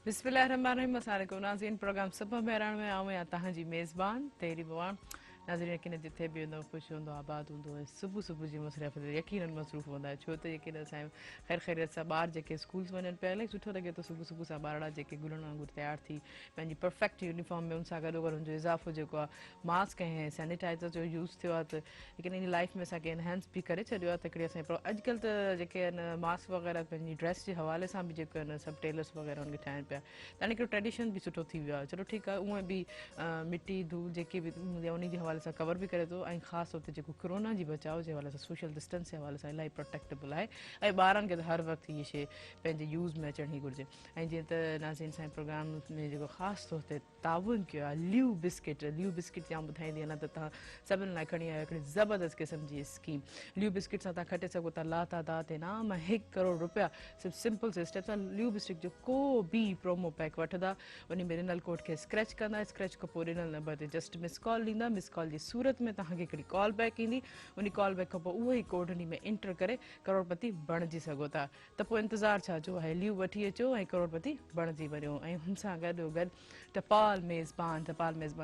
बिस्मिल्लाहिर्रहमानिर्रहीम। अस्सलाम वालेकुम नाज़रीन, प्रोग्राम सुबह मेहरान में आऊं या तहांजी मेज़बान तेरी बवान नाज़रीन। यकीन जिथे भी हूंदो ख़ुशि हूंदो आबाद हूंदो सुबह सुबह जी मुसरफ़ यकीन मसरूफ़ हूंदा छो त यकीन असांजो ख़ैर ख़ैरियत सां ॿार जेके स्कूल्स वञनि पिया इलाही सुठो लॻे थो सुबह सुबह सां ॿारड़ा जेके गुलनि वांगुरु तयारु थी पंहिंजी परफेक्ट यूनिफॉर्म में उन सां गॾोगॾु हुनजो इज़ाफ़ो जेको आहे मास्क ऐं सैनिटाइज़र जो यूज़ थियो आहे त लेकिन इन लाइफ में असांखे एनहेंस बि करे छॾियो आहे त हिकिड़ी असांजे अॼुकल्ह त जेके आहिनि मास्क वग़ैरह पंहिंजी ड्रेस जे हवाले सां बि जेके आहिनि सभु टेलर्स वग़ैरह उनखे ठाहिनि पिया त हिकिड़ो ट्रेडिशन बि सुठो थी वियो आहे। चलो ठीकु आहे, उहे बि मिटी धूल जेके बि उन जे हवाले सां कवर बि करे थो ऐं ख़ासि तौर ते जेको कोरोना जी बचाव जे हवाले सां सोशल डिस्टेंस जे हवाले सां इलाही प्रोटेक्टेबल आहे ऐं ॿारनि खे त हर वक़्तु इहे शइ पंहिंजे यूज़ में अचणी घुरिजे। ऐं जीअं त नाज़रीन असांजे प्रोग्राम में जेको ख़ासि तौर ते ताउन कयो आहे ल्यू बिस्किट जाम ॿुधाईंदी आहे न त तव्हां सभिनि लाइ खणी आयो हिकिड़ी ज़बरदस्त क़िस्म जी स्कीम। ल्यू बिस्किट सां तव्हां खटे सघो था लातादात इनाम $1 करोड़ सिर्फ़ु सिंपल से स्टेप सां ल्यू बिस्किट जो को बि प्रोमो पैक वठंदा उन में ॾिनल कोड खे स्क्रैच कंदा, स्क्रैच खां पोइ ॾिनल नंबर ते जस्ट मिस कॉल ॾींदा। मिस कॉल जी सूरत में तव्हांखे हिकिड़ी कॉल बैक ईंदी, उन कॉल बैक खां पोइ उहो ई कोड उन में एंटर करे करोड़पति बणिजी सघो था। त पोइ इंतज़ारु छा जो आहे, ल्यू वठी अचो ऐं करोड़पति बणिजी वञो। ऐं हुन सां गॾोगॾु टपाल मेज़बान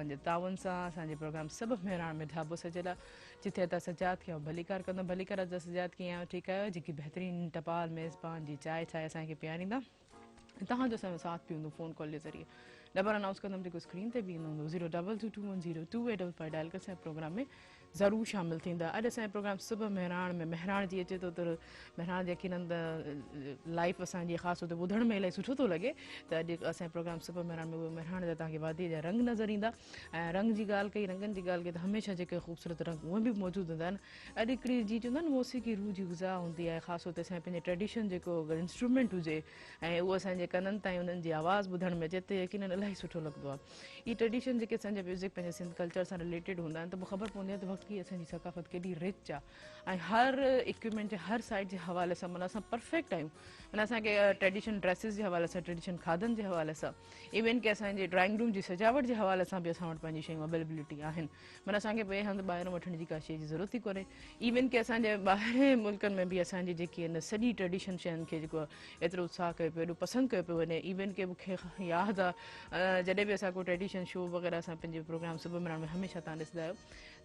जे ताउन सां असांजे प्रोग्राम सभु मेहरान में ढाबो सजियल आहे जिथे त सजाद खे भलीकार कंदो। भलीकार जा सजाद कीअं आहियो, ठीकु आहियो? जेकी बहितरीनु टपाल मेज़बान जी चांहि ठाहे असांखे पीआरींदा तव्हांजो असांजो साथ बि हूंदो फ़ोन कॉल जे ज़रिए। नंबर अनाउंस कंदमि जेको स्क्रीन ते बि ईंदो हूंदो 02221028555 प्रोग्राम में ज़रूरु शामिलु थींदा। अॼु असांजो प्रोग्राम सुबुह मेहरान में मेहरान जी अचे थो त मेहरान यकीननि लाइफ असांजी ख़ासि तौर ते ॿुधण में इलाही सुठो थो लॻे त अॼु असांजो प्रोग्राम सुबुह मेहरान में उहे मेहरान जा तव्हांखे वादीअ जा रंग नज़र ईंदा। ऐं रंग जी ॻाल्हि कई, रंगनि जी ॻाल्हि कई त हमेशह जेके ख़ूबसूरत रंग उहे बि मौजूदु हूंदा आहिनि। अॼु हिकिड़ी जी चवंदा आहिनि मौसीक़ी रूह जी ग़िज़ा हूंदी आहे, ख़ासि तौर ते असांजे पंहिंजे ट्रेडिशन जेको अगरि इंस्ट्रूमेंट हुजे ऐं उहो असांजे कननि ताईं उन्हनि जी आवाज़ ॿुधण में अचे त यकीननि इलाही सुठो लॻंदो आहे। हीअ ट्रेडिशन जेके असांजा म्यूज़िक पंहिंजे सिंध कल्चर सां रिलेटेड हूंदा आहिनि त पोइ ख़बर पवंदी आहे त वक़्तु की असांजी सकाफ़त केॾी रिच आहे ऐं हर इक्विपमेंट जे हर साइड जे हवाले सां माना असां परफेक्ट आहियूं। माना असांखे ट्रेडिशन ड्रेसिस जे हवाले सां, ट्रेडिशन खाधनि जे हवाले सां, इवन की असांजे ड्राइंग रूम जी सजावट जे हवाले सां बि असां वटि पंहिंजी शयूं अवेलेबिलिटी आहिनि। माना असांखे ॿिए हंधि ॿाहिरों वठण जी का शइ जी ज़रूरत ई कोन्हे। इवन की असांजे ॿाहिरि मुल्कनि में बि असांजी जेकी आहिनि सॼी ट्रेडिशन शयुनि खे जेको आहे एतिरो उत्साह कयो पियो, एॾो पसंदि कयो पियो वञे। इवन की मूंखे यादि आहे जॾहिं बि असां को ट्रेडिशन शो वग़ैरह असां पंहिंजे प्रोग्राम सुबुह मेहरान में हमेशह तव्हां ॾिसंदा आहियो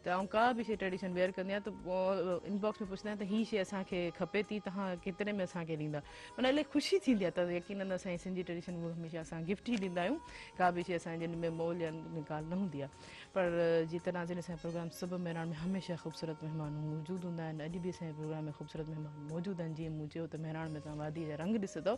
त ऐं का बि शइ ट्रेडिशन वेयर कंदी आहियां त पोइ इनबॉक्स में पुछंदा आहिनि त हीअ शइ असांखे खपे थी, तव्हां केतिरे में असांखे ॾींदा। माना इलाही ख़ुशी थींदी आहे त यकीननि असांजी सिंधी ट्रेडिशन उहा हमेशह असां गिफ्ट ई ॾींदा आहियूं। का बि शइ असांजे जिन में मोल या ॻाल्हि न हूंदी आहे। पर जीअं त नाज़रीन असांजे प्रोग्राम सुबुह मेहरान में हमेशह ख़ूबसूरत महिमान मौजूदु हूंदा आहिनि। अॼु बि असांजे प्रोग्राम में ख़ूबसूरत महिमान मौजूदु आहिनि। जीअं मूं चयो त मेहरान में तव्हां वादीअ जा रंग ॾिसंदव।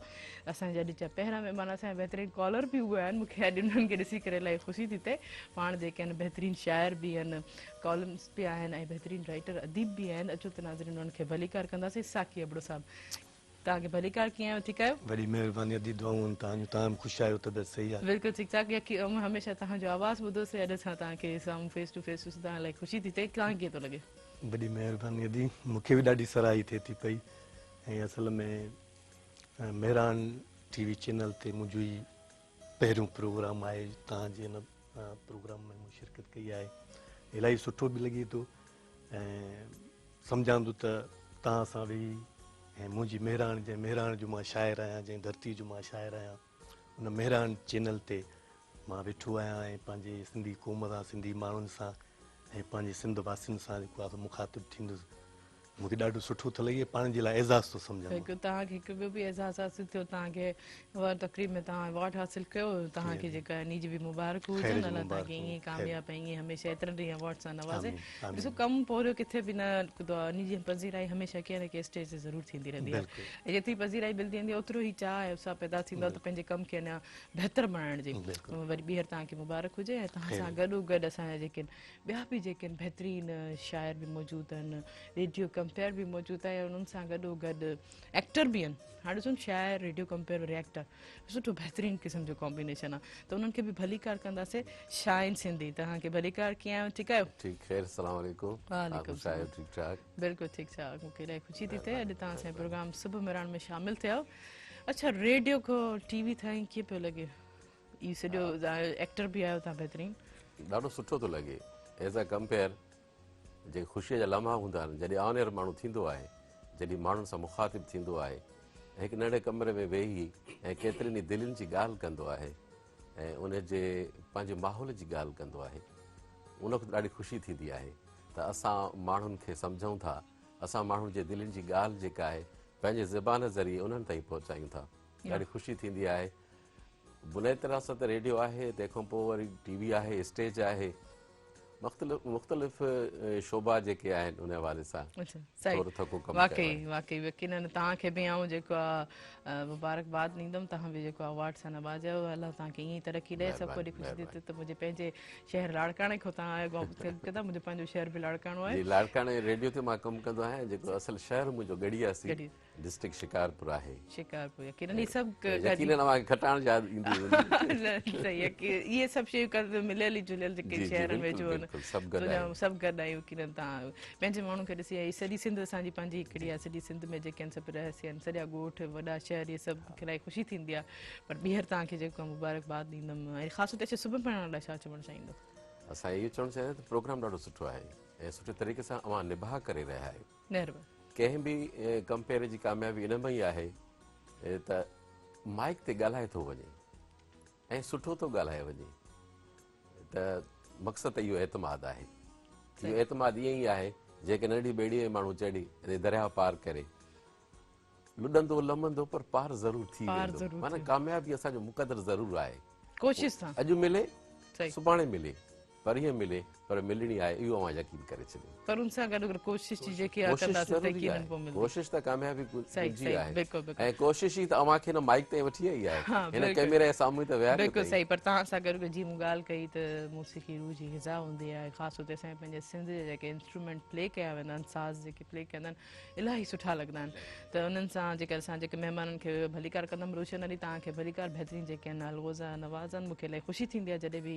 असांजा अॼु जा पहिरियां महिमान असांजा बहितरीनु कॉलर बि उहे आहिनि। मूंखे अॼु उन्हनि खे ॾिसी करे इलाही ख़ुशी थी थिए। पाण जेके आहिनि बहितरीनु शाइर बि आहिनि, कॉलम्स बि आहिनि ऐं बहितरीनु राइटर अदीब बि आहिनि। अचो त नाज़रीन उन्हनि खे भलीकार कंदासीं। साकी अबड़ो साहब तव्हांखे भलीकार कीअं आहियो, ठीकु आहियो? वॾी महिरबानी अदी दुआऊं तव्हांजूं, तव्हां बि ख़ुशि आहियो त सही आहे। बिल्कुलु ठीकु ठाक। हमेशह तव्हांजो आवाज़ ॿुधोसीं, अॼु असां तव्हांखे साम्हूं फेस टू फेस ॾिसूं तव्हां इलाही ख़ुशी थी थिए। तव्हांखे कीअं थो लॻे? वॾी महिरबानी अदी, मूंखे बि ॾाढी सराही थिए थी पई। ऐं असल में मेहरान टीवी चैनल ते मुंहिंजो ई पहिरियों प्रोग्राम आहे। तव्हांजे हिन प्रोग्राम में मूं शिरकत कई आहे, इलाही सुठो बि लॻे थो। ऐं सम्झां थो त तव्हां सां वेही ऐं मुंहिंजी मेहरान जंहिं मेहरान जो मां शाइर आहियां, जंहिं धरती जो मां शाइर आहियां, उन मेहरान चैनल ते मां वेठो आहियां ऐं पंहिंजे सिंधी क़ौम सां, सिंधी माण्हुनि सां ऐं पंहिंजे सिंध वासियुनि सां जेको आहे मुखातिबु थींदुसि। मूंखे ॾाढो सुठो थो लॻे, पाण जे लाइ एज़ाज़ थो सम्झां। बिल्कुलु तव्हांखे हिकु ॿियो बि एज़ाज़ हासिलु थियो, तव्हांखे तक़रीब में तव्हां अवॉर्ड हासिलु कयो। तव्हांखे जेका इन जी बि मुबारक हुजनि, अलाह तव्हांखे ईअं कामयाबु ऐं ईअं हमेशह एतिरनि ॾींहं अवॉर्ड सां नवाज़े। ॾिसो कमु पोरियो किथे बि न निकितो आहे, इन जी पज़ीराई हमेशह कंहिं न कंहिं स्टेज ते ज़रूरु थींदी रहंदी आहे। ऐं जेतिरी पज़ीराई मिलंदी वेंदी आहे ओतिरो ई चाह ऐं उत्साह पैदा थींदो आहे त पंहिंजे कम खे अञा बहितर बणाइण जी। वरी ॿीहर तव्हांखे मुबारक हुजे। ऐं तव्हां सां गॾोगॾु असांजा जेके ॿिया बि जेके आहिनि बहितरीनु शाइर बि मौजूदु आहिनि, रेडियो कंपेयर बि मौजूदु आहे, उन्हनि सां गॾोगॾु एक्टर बि आहिनि। हाणे ॾिसो शाइर, रेडियो कंपेयर वरी एक्टर, सुठो बहितरीनु क़िस्म जो कॉम्बिनेशन आहे। त उन्हनि खे बि भलीकार कंदासीं। शाइन सिंधी तव्हांखे भलीकार कीअं आहियो, ठीकु आहियो? ठीकु, ख़ैर, अस्सलाम वालेकुम। वालेकुम सलाम। ठीकु ठाक, बिल्कुलु ठीकु ठाक। मूंखे इलाही ख़ुशी थी थिए अॼु तव्हां असांजे प्रोग्राम सुबुह मेहरान में शामिलु थिया। अच्छा, रेडियो खां टीवी ताईं कीअं पियो लॻे? इहो सॼो एक्टर बि आहियो तव्हां बहितरीनु। ॾाढो सुठो थो लॻे। एज़ अ कंपेयर जेके ख़ुशीअ जा लम्हा हूंदा आहिनि, जॾहिं ऑन एयर माण्हू थींदो आहे, जॾहिं माण्हुनि सां मुखातिबु थींदो आहे हिकु नंढे कमरे में वेही ऐं केतिरनि ई दिलनि जी ॻाल्हि कंदो आहे ऐं उन जे पंहिंजे माहौल जी ॻाल्हि कंदो आहे, उन खां ॾाढी ख़ुशी थींदी आहे त असां माण्हुनि खे सम्झूं था, असां माण्हुनि जे दिलनि जी ॻाल्हि जेका आहे पंहिंजे ज़बान ज़रिए उन्हनि ताईं पहुचायूं था। ॾाढी ख़ुशी थींदी आहे। बुनियादी तरह सां त रेडियो आहे, तंहिंखां पोइ वरी टीवी आहे, स्टेज आहे, मुख़्तलिफ़ शोबा जेके आहिनि उन हवाले सां अच्छा सही थोरो थको कमु कयो वाकई आहे। वाकई यकीनन तव्हांखे बि आऊं जेको आहे मुबारकबाद ॾींदमि, तव्हां बि जेको अवार्ड सां नवाज़ियो, अलाह तव्हांखे ईअं ई तरक़ी ॾे। सभु महिरबानी, कुझु ख़ुशी थी महिरबानी। त मुंहिंजे पंहिंजे शहर लाड़काणे खां तव्हां कंदा, मुंहिंजो पंहिंजो शहर बि लाड़काणो आहे। जी, लाड़काणे रेडियो ते मां कमु कंदो आहियां, जेको असल शहर मुंहिंजो गढ़ियासी गढ़ी डिस्ट्रिक्ट शिकारपुर आहे। शिकारपुर यकीनन इहे सभु यकीनन तव्हांखे खटाइण यादि ईंदी हूंदी। सही आहे की इहे सभु शयूं मिलियल ई जुलियल जेके जी, जी, शहरनि में बिल्कुलु, जो आहिनि, बिल्कुलु, सभु गॾु आहियूं। सभु गॾु आहियूं। यकीनन तव्हां पंहिंजे माण्हुनि खे ॾिसी आई, सॼी सिंध असांजी पंहिंजी हिकिड़ी आहे, सॼी सिंध में जेके आहिनि सभु रहियसी आहिनि, सॼा ॻोठ वॾा शहर, इहे सभु मूंखे इलाही ख़ुशी थींदी आहे। पर ॿीहर तव्हांखे जेको आहे मुबारकबाद ॾींदमि ऐं ख़ासि तौर ते सुबुह पढ़ण लाइ छा चवणु चाहींदो? असां इहो चवणु चाहियूं त प्रोग्राम ॾाढो सुठो आहे ऐं सुठे तरीक़े सां अवां निभा करे रहिया आहियो। महिरबानी। कंहिं बि कंपेयर जी कामयाबी इन में ई आहे त माइक ते ॻाल्हाए थो वञे ऐं सुठो थो ॻाल्हाए वञे, त मक़सदु इहो एतमाद आहे। इहो एतमाद ईअं ई आहे जेके नंढी ॿेड़ीअ में माण्हू चढ़ी दरिया पार करे लुॾंदो लमंदो पर पार ज़रूरु थी वेंदो। माना कामयाबी असांजो मुक़दर ज़रूरु आहे। कोशिशि सां अॼु मिले, सही, सुभाणे मिले, परीहं मिले, पर मिलणी आहे, इहो अवां यकीन करे छॾियो। पर उन सां गॾु कोशिशि जी जेकी आहे कंदासीं त यकीनन पोइ मिलंदी। कोशिशि त कामयाबी सही जी सही, आहे बिल्कुलु बिल्कुलु ऐं कोशिशि ई त अव्हांखे न माइक ताईं वठी आई आहे, हाँ, हिन बिल्कुलु। कैमरे जे साम्हूं त विहारियो बिल्कुलु अथई। सही। पर तव्हां सां गॾु जीअं मूं ॻाल्हि कई त मौसीक़ी रूह जी ग़िज़ा हूंदी आहे, ख़ासि तौर ते असांजे पंहिंजे सिंध जे जेके इंस्ट्रूमेंट प्ले कया वेंदा आहिनि, साज़ जेके प्ले कंदा आहिनि, इलाही सुठा लॻंदा आहिनि। त उन्हनि सां जेके असां जेके महिमाननि खे भलीकार कंदमि, रोशन अली तव्हांखे भलीकार बहितरीन जेके आहिनि अलगोज़ा नवाज़नि, मूंखे इलाही ख़ुशी थींदी आहे जॾहिं बि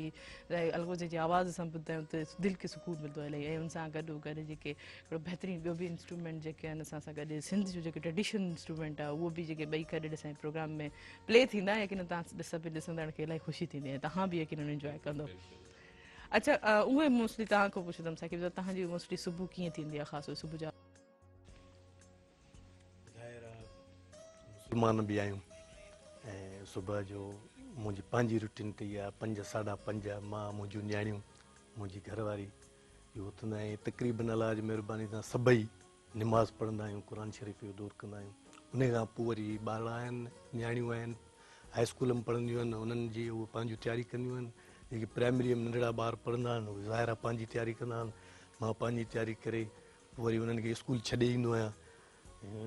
अलगोज़े जी आवाज़ असां ॿुधदा आहियूं त दिलि खे सुकून मिलंदो आहे इलाही। ऐं उन सां गॾु गॾु जेके हिकिड़ो बहितरीनु ॿियो बि इंस्ट्रूमेंट जेके आहिनि असां सां गॾु सिंध जो जेको ट्रेडिशनल इंस्ट्रूमेंट आहे, उहो बि जेके ॿई गॾु असांजे प्रोग्राम में प्ले थींदा, यकीन तव्हां सभु ॾिसंदड़ खे इलाही ख़ुशी थींदी ऐं तव्हां बि यकीन इंजॉय कंदो। अच्छा, उहे मोस्टली तव्हां खां पुछंदमि साकी, तव्हांजी मोस्टली सुबुह कीअं थींदी आहे, ख़ासि सुबुह जा? मुस्लमान बि आहियूं ऐं सुबुह जो मुंहिंजी पंहिंजी रुटीन ते इहा 5 साढा 5 मां, मुंहिंजूं न्याणियूं, मुंहिंजी घरवारी इहो उथंदा आहियूं। तक़रीबन अलाह जी महिरबानी सां सभई निमाज़ पढ़ंदा आहियूं, क़ुर शरीफ़ जो दौर कंदा आहियूं। उन खां पोइ वरी ॿार आहिनि, न्याणियूं आहिनि, हाई स्कूल में पढ़ंदियूं आहिनि, उन्हनि जी उहे पंहिंजूं तयारी कंदियूं आहिनि। जेके प्राइमरीअ में नंढड़ा ॿार पढ़ंदा आहिनि उहे ज़ाहिर पंहिंजी तयारी कंदा आहिनि। मां पंहिंजी तयारी करे पोइ वरी उन्हनि खे स्कूल छॾे ईंदो आहियां,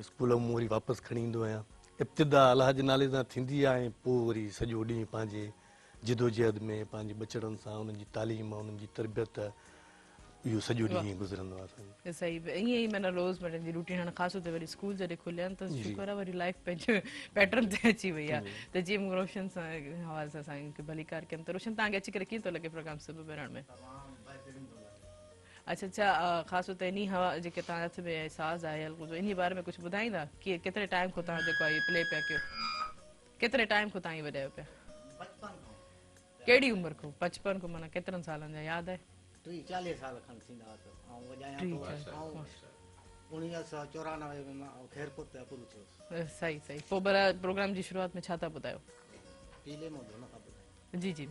स्कूल मां वरी वापसि खणी ईंदो आहियां। इब्तिदा अलाह जे नाले सां थींदी आहे ऐं पोइ वरी सॼो ॾींहुं पंहिंजे जिदोजहद में पंहिंजे बचड़नि सां, उन्हनि जी तालीम, उन्हनि जी तरबियत, इहो सॼो ॾींहुं ईअं गुज़रंदो आहे असांजो। सही, ईअं ई माना रोज़मरह जी रूटीन। हाणे ख़ासि तौर ते वरी स्कूल जॾहिं खुलिया आहिनि त शुक्र आहे वरी लाइफ पंहिंजे पैटर्न ते अची वई आहे। त जीअं मूं रोशन सां हवाले सां असांखे भलीकार कयमि, त रोशन तव्हांखे अची करे कीअं थो लॻे प्रोग्राम सुबुह पढ़ण में? अच्छा अच्छा, ख़ासि तौर ते इन हवा जेके तव्हांजे हथ में साज़ आहे अलगोज़ो, इन बारे में कुझु ॿुधाईंदा की केतिरे टाइम खां तव्हां जेको आहे प्ले पिया कयो, केतिरे टाइम खां तव्हां इहे वॼायो पिया? कहिड़ी उमिरि खां? 55 खां माना केतिरनि सालनि जा यादि आहे? 40 साल खनि थींदा हुआ ऐं वॼायां थो। 1994 में मां खैरपुर ते पूरो थियो। सही सही। पोइ भला प्रोग्राम जी शुरूआत में छा था ॿुधायो? पीले में धुन खां ॿुधायो। जी जी।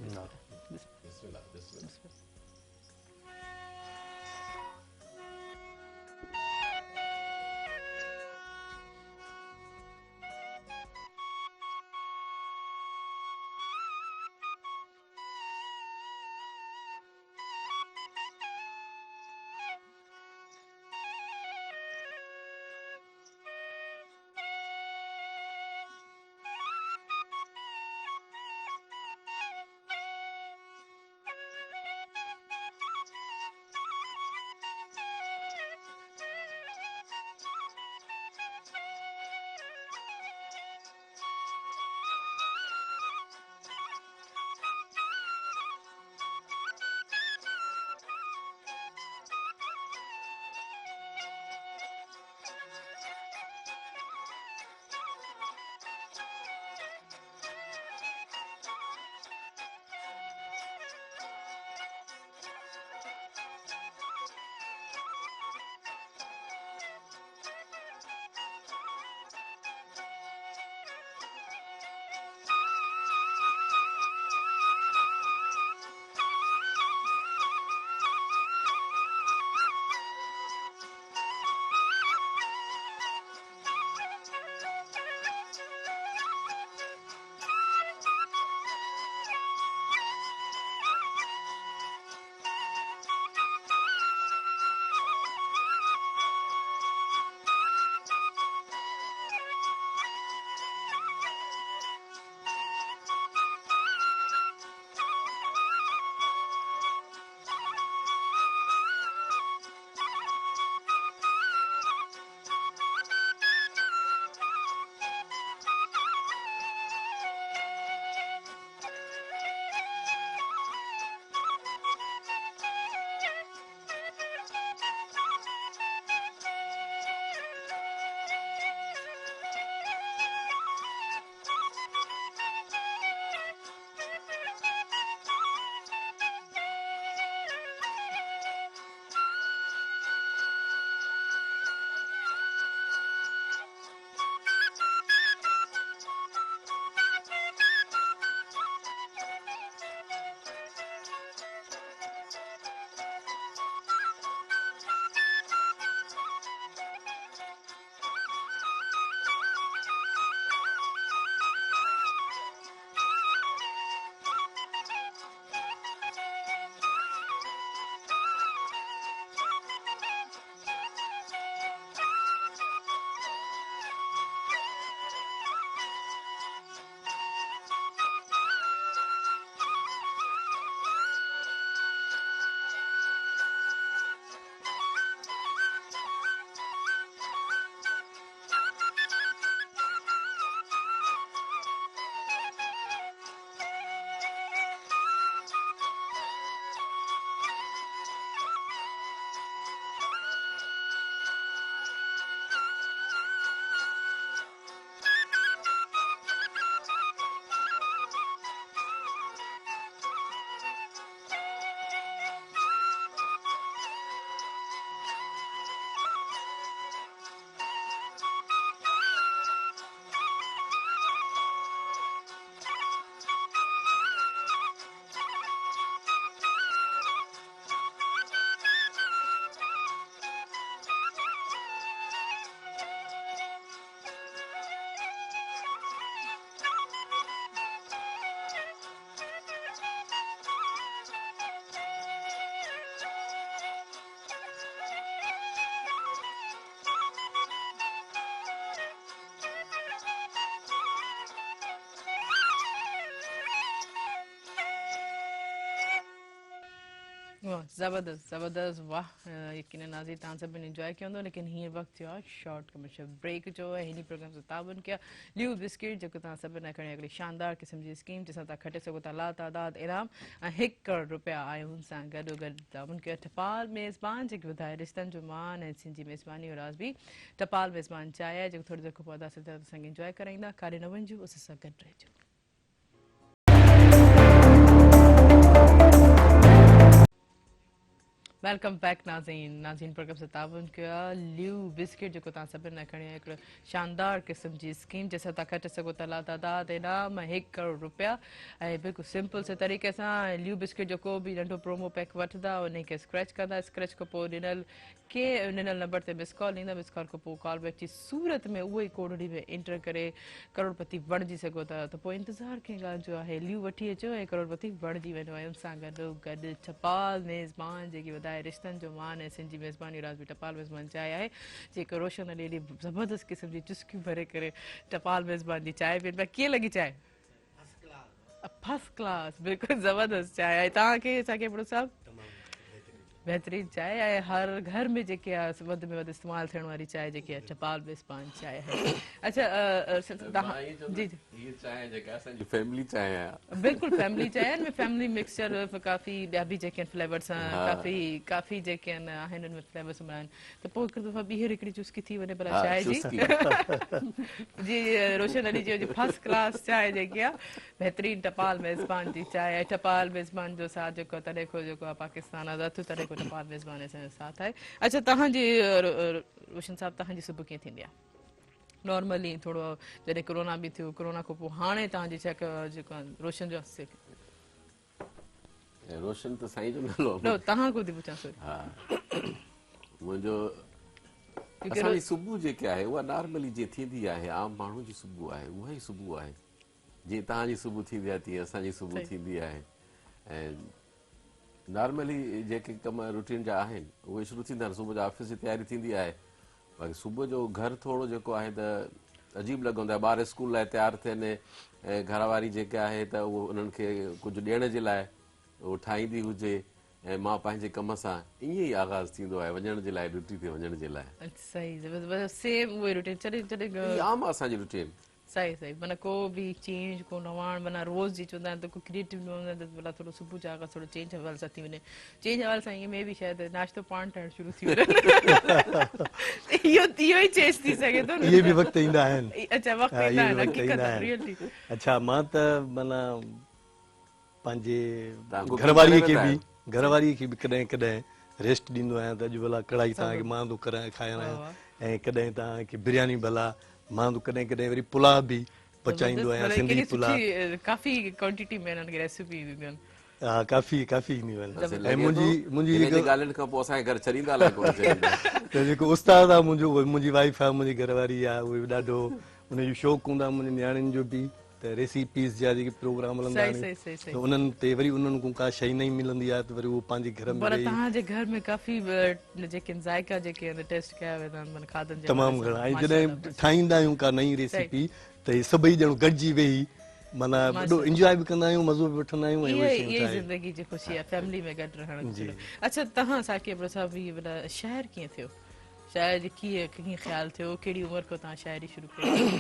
वाह ज़बरदस्त ज़बरदस्त वाह यकीनन नाज़रीन तव्हां सभिनी इंजॉय कयो हूंदो लेकिन हींअर वक़्तु थियो आहे शॉर्ट कमर्शियल ब्रेक जो ऐं हिन प्रोग्राम जो ताबन कया ल्यू बिस्किट जेको तव्हां सभिनी खणी हिकिड़ी शानदार क़िस्म जी स्कीम जंहिंसां तव्हां खटे सघो था लातादाद इनाम ऐं 1 करोड़ रुपया आहे हुन सां गॾोगॾु ताबन कया टपाल मेज़बान जेके ॿुधाए रिश्तनि जो मान ऐं सिंधी मेज़बानी और राज़ बि टपाल मेज़बान चाहे आहे जेको थोरी देरि खां पोइ अदा सिधा असांखे इंजॉय कराईंदा काॾे न वञिजो उस सां गॾु रहिजो वेलकम बैक नाज़रीन प्रोग्राम से ताबन कया ल्यू बिस्किट जेको तव्हां सभिनी खणी हिकिड़ो शानदार क़िस्म जी स्कीम जंहिंसां तव्हां खटे सघो था लातादाद इनाम 1 करोड़ रुपया ऐं बिल्कुलु सिंपल से तरीक़े सां ल्यू बिस्किट जो को बि नंढो प्रोमो पैक वठंदा उन खे स्क्रैच कंदा स्क्रैच खां पोइ ॾिनल नंबर ते मिस कॉल ईंदा मिस कॉल खां पोइ कॉल बैक जी सूरत में उहो ई कोड में एंटर करे करोड़पति बणिजी सघो था त पोइ इंतज़ारु कंहिं ॻाल्हि जो आहे ल्यू वठी अचो ऐं करोड़पति बणिजी वञो ऐं उन सां गॾु टपाल मेज़बान जेकी वधाए रिश्तनि जो मान ऐं सिंधी मेज़बानी राज़ बि टपाल मेज़बान चांहि आहे जेको रोशन अली एॾी ज़बरदस्त क़िस्म जी चुस्कियूं भरे करे टपाल मेज़बान जी चांहि पीअनि पिया कीअं लॻी चांहि फर्स्ट क्लास बिल्कुलु ज़बरदस्त चांहि आहे तव्हांखे असांखे हिकिड़ो साहब बहितरीन चांहि आहे हर घर में जेके आहे वधि में वधि इस्तेमालु थियण वारी चांहि जेकी आहे टपाल मेज़बान चांहि आहे अच्छा जी जी ये चाहे जेका असांजी फैमिली चाहे आहे बिल्कुलु फैमिली चांहि आहिनि फैमिली मिक्सचर काफ़ी ॿिया बि जेके आहिनि फ्लेवर्स काफ़ी जेके आहिनि हुन में फ्लेवर्स हूंदा आहिनि त पोइ हिकु दफ़ा ॿीहर हिकिड़ी चुस्की थी वञे भला चांहि जी जी रोशन अली जी फर्स्ट क्लास चांहि जेकी आहे बहितरीन टपाल मेज़बान जी चांहि आहे टपाल मेज़बान जो साथ जेको आहे तॾहिं खां जेको आहे पाकिस्तान आज़ादु थियो तॾहिं खां टपाल मेज़बान असांजो साथ आहे अच्छा तव्हांजी रोशन साहब तव्हांजी सुबुह कीअं थींदी आहे नॉर्मली थोरो जॾहिं कोरोना बि थियो कोरोना खां पोइ हाणे तव्हांजी जेको आहे रोशन जो रोशन त साईं जो नालो न तव्हां को थी पुछां हा मुंहिंजो असांजी सुबुह जेके आहे उहा नॉर्मली जीअं थींदी आहे आम माण्हू जी सुबुह आहे उहा ई सुबुह आहे जीअं तव्हांजी सुबुह थींदी आहे तीअं असांजी सुबुह थींदी आहे ऐं नॉर्मली जेके कम रूटीन जा आहिनि उहे शुरू थींदा आहिनि सुबुह जो ऑफिस जी तयारी थींदी आहे बाक़ी सुबुह जो घर थोरो जेको आहे त अजीब लॻंदो आहे ॿार स्कूल लाइ तयारु थियनि ऐं घरवारी जेके आहे त उहो उन्हनि खे कुझु ॾियण जे लाइ उहो ठाहींदी हुजे ऐं मां पंहिंजे कम सां ईअं ई आगाज़ थींदो आहे वञण जे लाइ ड्यूटी ते वञण जे लाइ आम असांजी रूटीन सही सही माना को बि चेंज को नवाण माना रोज़ जी चवंदा आहिनि त को क्रिएटिव न हूंदा आहिनि त भला थोरो सुबुह जो आगाज़ थोरो चेंज हवाले सां थी वञे चेंज हवाले सां ईअं में बि शायदि नाश्तो पाण ठाहिणु शुरू थी वञे इहो ई चेंज थी सघे थो इहे बि वक़्तु ईंदा आहिनि अच्छा वक़्तु ईंदा आहिनि हक़ीक़त रियली अच्छा मां त माना पंहिंजे घरवारीअ खे बि कॾहिं कॾहिं रेस्ट ॾींदो आहियां त अॼु भला कढ़ाई तव्हांखे मां थो खारायां ऐं कॾहिं तव्हांखे बिरयानी भला मां कॾहिं कॾहिं वरी पुलाव बि पचाईंदो आहियां सिंधी पुलाव काफ़ी क्वांटिटी में हिननि खे रेसिपी ईंदियूं आहिनि हा काफ़ी ईंदियूं आहिनि ऐं मुंहिंजी ॻाल्हियुनि खां पोइ असांजे घर छॾींदा अलाए कोन त जेको उस्ताद आहे मुंहिंजो मुंहिंजी वाइफ आहे मुंहिंजी घरवारी आहे उहे बि ॾाढो उनजो शौक़ु हूंदो आहे मुंहिंजी नियाणियुनि जो बि त रेसिपीज़ जा जेके प्रोग्राम हलंदा आहिनि त उन्हनि ते वरी उन्हनि खां का शइ न मिलंदी आहे त वरी उहो पंहिंजे घर में तव्हांजे घर में काफ़ी जेके ज़ाइका जेके आहिनि टेस्ट कया वेंदा आहिनि खाधनि जा तमामु घणा ऐं जॾहिं ठाहींदा आहियूं का नई रेसिपी त हे सभई ॼणो गॾिजी वेही माना वॾो इंजॉय बि कंदा आहियूं मज़ो बि वठंदा आहियूं इहा ज़िंदगी जी ख़ुशी आहे फैमिली में गॾु रहण जी अच्छा तव्हां साकिब साहब वॾा शाइर कीअं थियो शाइर कीअं ख़्यालु थियो कहिड़ी उमिरि खां तव्हां शाइरी शुरू कई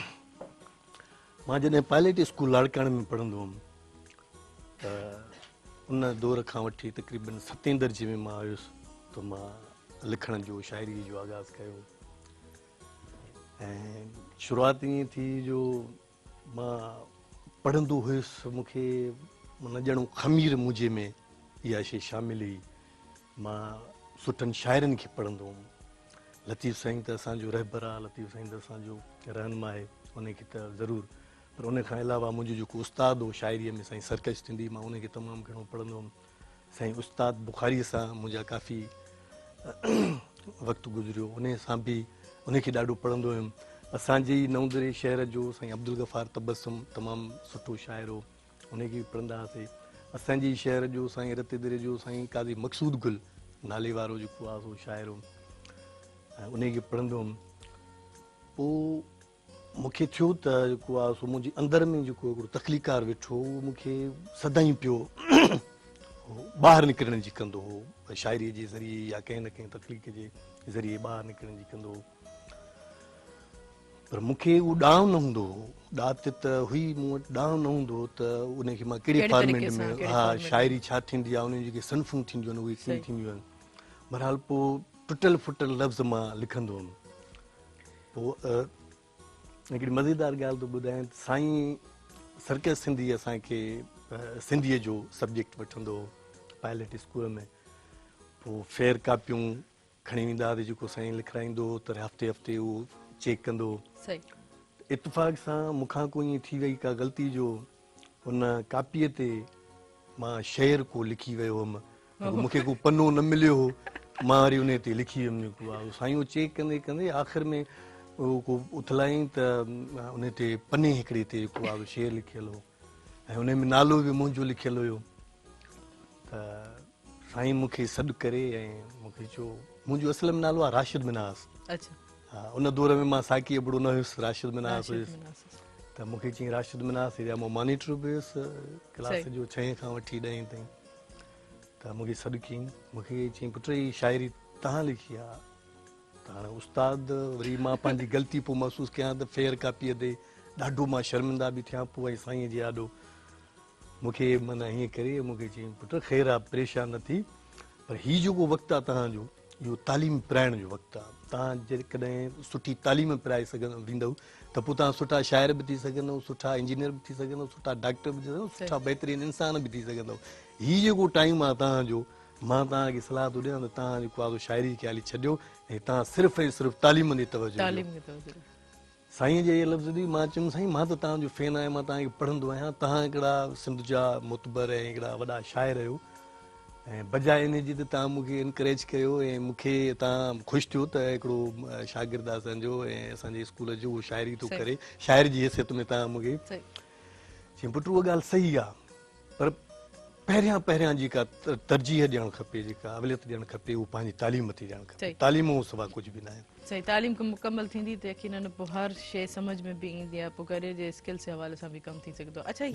मां जॾहिं पायलट स्कूल लाड़काणे में पढ़ंदो हुउमि त उन दौर खां वठी तक़रीबन 7 दर्जे में मां आयुसि त मां लिखण जो शाइरी जो आगाज़ कयो ऐं शुरूआति ईअं थी जो मां पढ़ंदो हुयुसि मूंखे माना ॼणो ख़मीर मुंहिंजे में इहा शइ शामिलु हुई मां सुठनि शाइरनि खे पढ़ंदो हुउमि लतीफ़ साईं त असांजो रहबर आहे लतीफ़ साईं त असांजो रहनुमा आहे उनखे त ज़रूरु पर उन खां अलावा मुंहिंजो जेको उस्ताद हो शाइरीअ में साईं सरकश थींदी मां उनखे तमामु घणो पढ़ंदो हुउमि साईं उस्ताद बुखारीअ सां मुंहिंजा काफ़ी वक़्तु गुज़रियो उन सां बि उनखे ॾाढो पढ़ंदो हुयुमि असांजे नवंदरे शहर जो साईं अब्दुल गफ़ार तबस्सुम तमामु सुठो शाइर हो उनखे बि पढ़ंदा हुआसीं असांजे शहर जो साईं रतेदरे जो साईं काज़ी मक़सूद गुल नाले वारो जेको आहे सो शाइर हो ऐं उनखे पढ़ंदो हुउमि पोइ मूंखे थियो त जेको आहे सो मुंहिंजे अंदरि में जेको हिकिड़ो तख़लीकार वेठो उहो मूंखे सदाईं पियो ॿाहिरि निकिरण जी कंदो हो, शाइरीअ जे ज़रिए या कंहिं न कंहिं तकलीफ़ जे ज़रिए ॿाहिरि निकिरण जी कंदो हो। पर मूंखे उहो ॾांव न हूंदो हो, ॾात त हुई मूं वटि, ॾांव न हूंदो हो त उनखे मां कहिड़े कहिड़े फॉर्मेट तरीक़े सां, में, कहिड़े हा फॉर्मेट में। शाइरी छा थींदी आहे, उन जेके सनफ़ूं थींदियूं आहिनि उहे कीअं सही। थींदियूं आहिनि। बहरहाल पोइ टुटल फुटल लफ़्ज़ मां लिखंदो हुउमि। पोइ हिकिड़ी मज़ेदार ॻाल्हि थो ॿुधायां त साईं सर्कस सिंधी असांखे सिंधीअ जो सब्जेक्ट वठंदो हो पायलट स्कूल में। पोइ फेयर कापियूं खणी वेंदा हुआ, जेको साईं लिखाईंदो हो त हफ़्ते हफ़्ते उहो चेक कंदो हो। सही। इतफ़ाक़ सां मूंखां को ईअं थी वई का ग़लती जो उन कापीअ ते मां शेर को लिखी वियो हुअमि, मूंखे को पनो न मिलियो हो, मां वरी उन ते लिखी वियुमि जेको आहे साईं उहो चेक कंदे कंदे आख़िर में उहो को उथलायईं त उन ते पने हिकिड़े ते जेको आहे शेर लिखियलु हो ऐं उन में नालो बि मुंहिंजो लिखियलु हुयो। त साईं मूंखे सॾु करे ऐं मूंखे चयो, मुंहिंजो असल में नालो आहे राशिद मिनास। अच्छा। हा, उन दौर में मां साकी अबड़ो न हुयुसि, राशिद मिनास राशिद हुयुसि। मिनास। त मूंखे चई राशिद मिनास एरिया मां मॉनिटर बि हुयुसि क्लास सही। जो 6 खां वठी 10 ताईं। त मूंखे सॾु कयईं, मूंखे चई पुट जी शाइरी तव्हां लिखी आहे। त हाणे उस्ताद वरी मां पंहिंजी ग़लती पोइ महसूसु कयां त फेयर कापीअ ते ॾाढो मां शर्मिंदा बि थियां पोइ ऐं साईं जे आॾो मूंखे माना हीअं करे मूंखे चई पुट ख़ैरु आहे, परेशान न थी, पर हीउ जेको वक़्तु आहे तव्हांजो इहो तालीम पिराइण जो वक़्तु आहे। तव्हां जेकॾहिं सुठी तालीम पिराए वेंदव त पोइ तव्हां सुठा शाइर बि थी सघंदव, सुठा इंजीनियर बि थी सघंदव, सुठा डॉक्टर बि थी सघंदव, सुठा बहितरीनु इंसान बि थी सघंदव। हीउ जेको टाइम आहे तव्हांजो, मां तव्हांखे सलाह थो ॾियां त तव्हां जेको आहे शाइरी खे हाली छॾियो ऐं तव्हां सिर्फ़ु ऐं सिर्फ़ु तालीम ॾे तवजो ॾियो। तालीम खे तवजो। साईं जे इहे लफ़्ज़ ॾी मां चयुमि साईं मां त तव्हांजो फैन आहियां, मां तव्हांखे पढ़ंदो आहियां, तव्हां हिकिड़ा सिंध जा मुतबर ऐं हिकिड़ा वॾा शाइर आहियो ऐं बजाए इन जी त तव्हां मूंखे इनकरेज कयो ऐं मूंखे तव्हां ख़ुशि थियो त हिकिड़ो शागिर्द आहे असांजो ऐं असांजे स्कूल जो उहो शाइरी थो करे, शाइर जी हैसियत में तव्हां मूंखे चई पुट उहा ॻाल्हि सही आहे, पर पहिरियां पहिरियां जेका तरजीह ॾियणु खपे, जेका अवलियत ॾियणु खपे उहो पंहिंजी तालीम ते ॾियणु खपे। तालीम खां सवाइ कुझु बि न आहे। सही। तालीम मुकमल थींदी त यकीनन पोइ हर शइ सम्झ में बि ईंदी आहे, पोइ करियर जे स्किल्स जे हवाले सां बि कमु थी सघंदो आहे। अच्छा,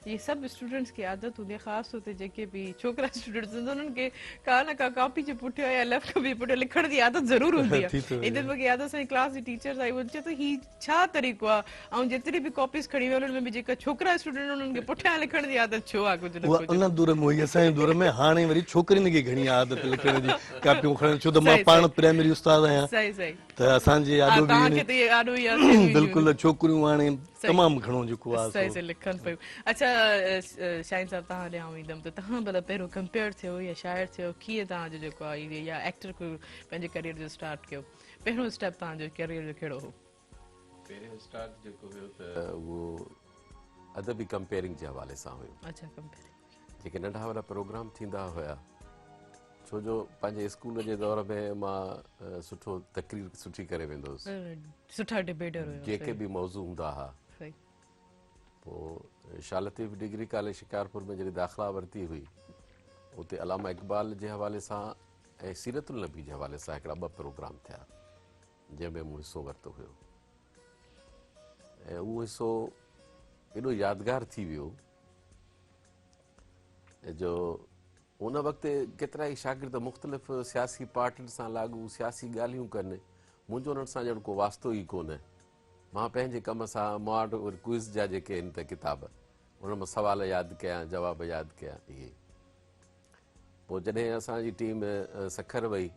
इहे सभु स्टूडेंट्स खे आदत हूंदी आहे, ख़ासि तौर ते जेके बि छोकिरा स्टूडेंट्स हूंदा उन्हनि खे का न का कॉपी जे पुठियां या लेफ्ट कॉपी जे पुठियां लिखण जी आदत ज़रूरु हूंदी आहे। इधर मूंखे यादि आहे असांजी क्लास जी टीचर्स आई, उहो चए त हीउ छा तरीक़ो आहे, ऐं जेतिरी बि कॉपीज़ खणी वियो उन्हनि में बि जेका छोकिरा स्टूडेंट उन्हनि खे पुठियां लिखण जी आदत छो आहे, कुझु न कुझु। उन दौर में हुई, असांजे दौर में हाणे वरी छोकिरियुनि खे घणी आदत लिखण जी, कापियूं खणण, छो त मां पाण प्राइमरी उस्ताद आहियां त असांजे आॾो बि बिल्कुलु छोकिरियूं हाणे तमामु घणो जेको आहे लिखनि पियूं। अच्छा शाहिन साहिबु, तव्हां ॾे आउं ईंदमि त तव्हां भला पहिरियों कंपेयर थियो या शाइर थियो, कीअं तव्हांजो जेको आहे या एक्टर को पंहिंजे करियर जो स्टार्ट कयो, पहिरियों स्टेप तव्हांजो करियर जो कहिड़ो हो? पहिरियों स्टार्ट जेको हुयो त उहो अदबी कंपेयरिंग जे हवाले सां हुयो। अच्छा, कंपेयरिंग। जेके नंढा वॾा प्रोग्राम थींदा हुया, छो जो पंहिंजे स्कूल जे दौर में मां सुठो तकरीर सुठी करे वेंदो हुउसि, सुठा डिबेटर हुयो, जेके बि मौज़ू हूंदा हुआ। पोइ शालतीफ़ डिग्री कॉलेज शिकारपुर में जॾहिं दाख़िला वरिती हुई, उते अलामा इक़बाल जे हवाले सां ऐं सीरतुल नबी जे हवाले सां हिकिड़ा 2 प्रोग्राम थिया जंहिंमें मूं हिसो वरितो हुयो ऐं उहो हिसो एॾो यादगार थी वियो जो उन वक़्तु केतिरा ई शागिर्द मुख़्तलिफ़ सियासी पार्टियुनि सां लाॻू सियासी ॻाल्हियूं कनि, मुंहिंजो उन्हनि सां ॼण को वास्तो ई कोन्हे। मां पंहिंजे कम सां मां वटि क्विज़ जा जेके आहिनि त किताब, उन मां सवाल यादि कया, जवाब यादि कया। इहे पोइ जॾहिं असांजी टीम सखर वई,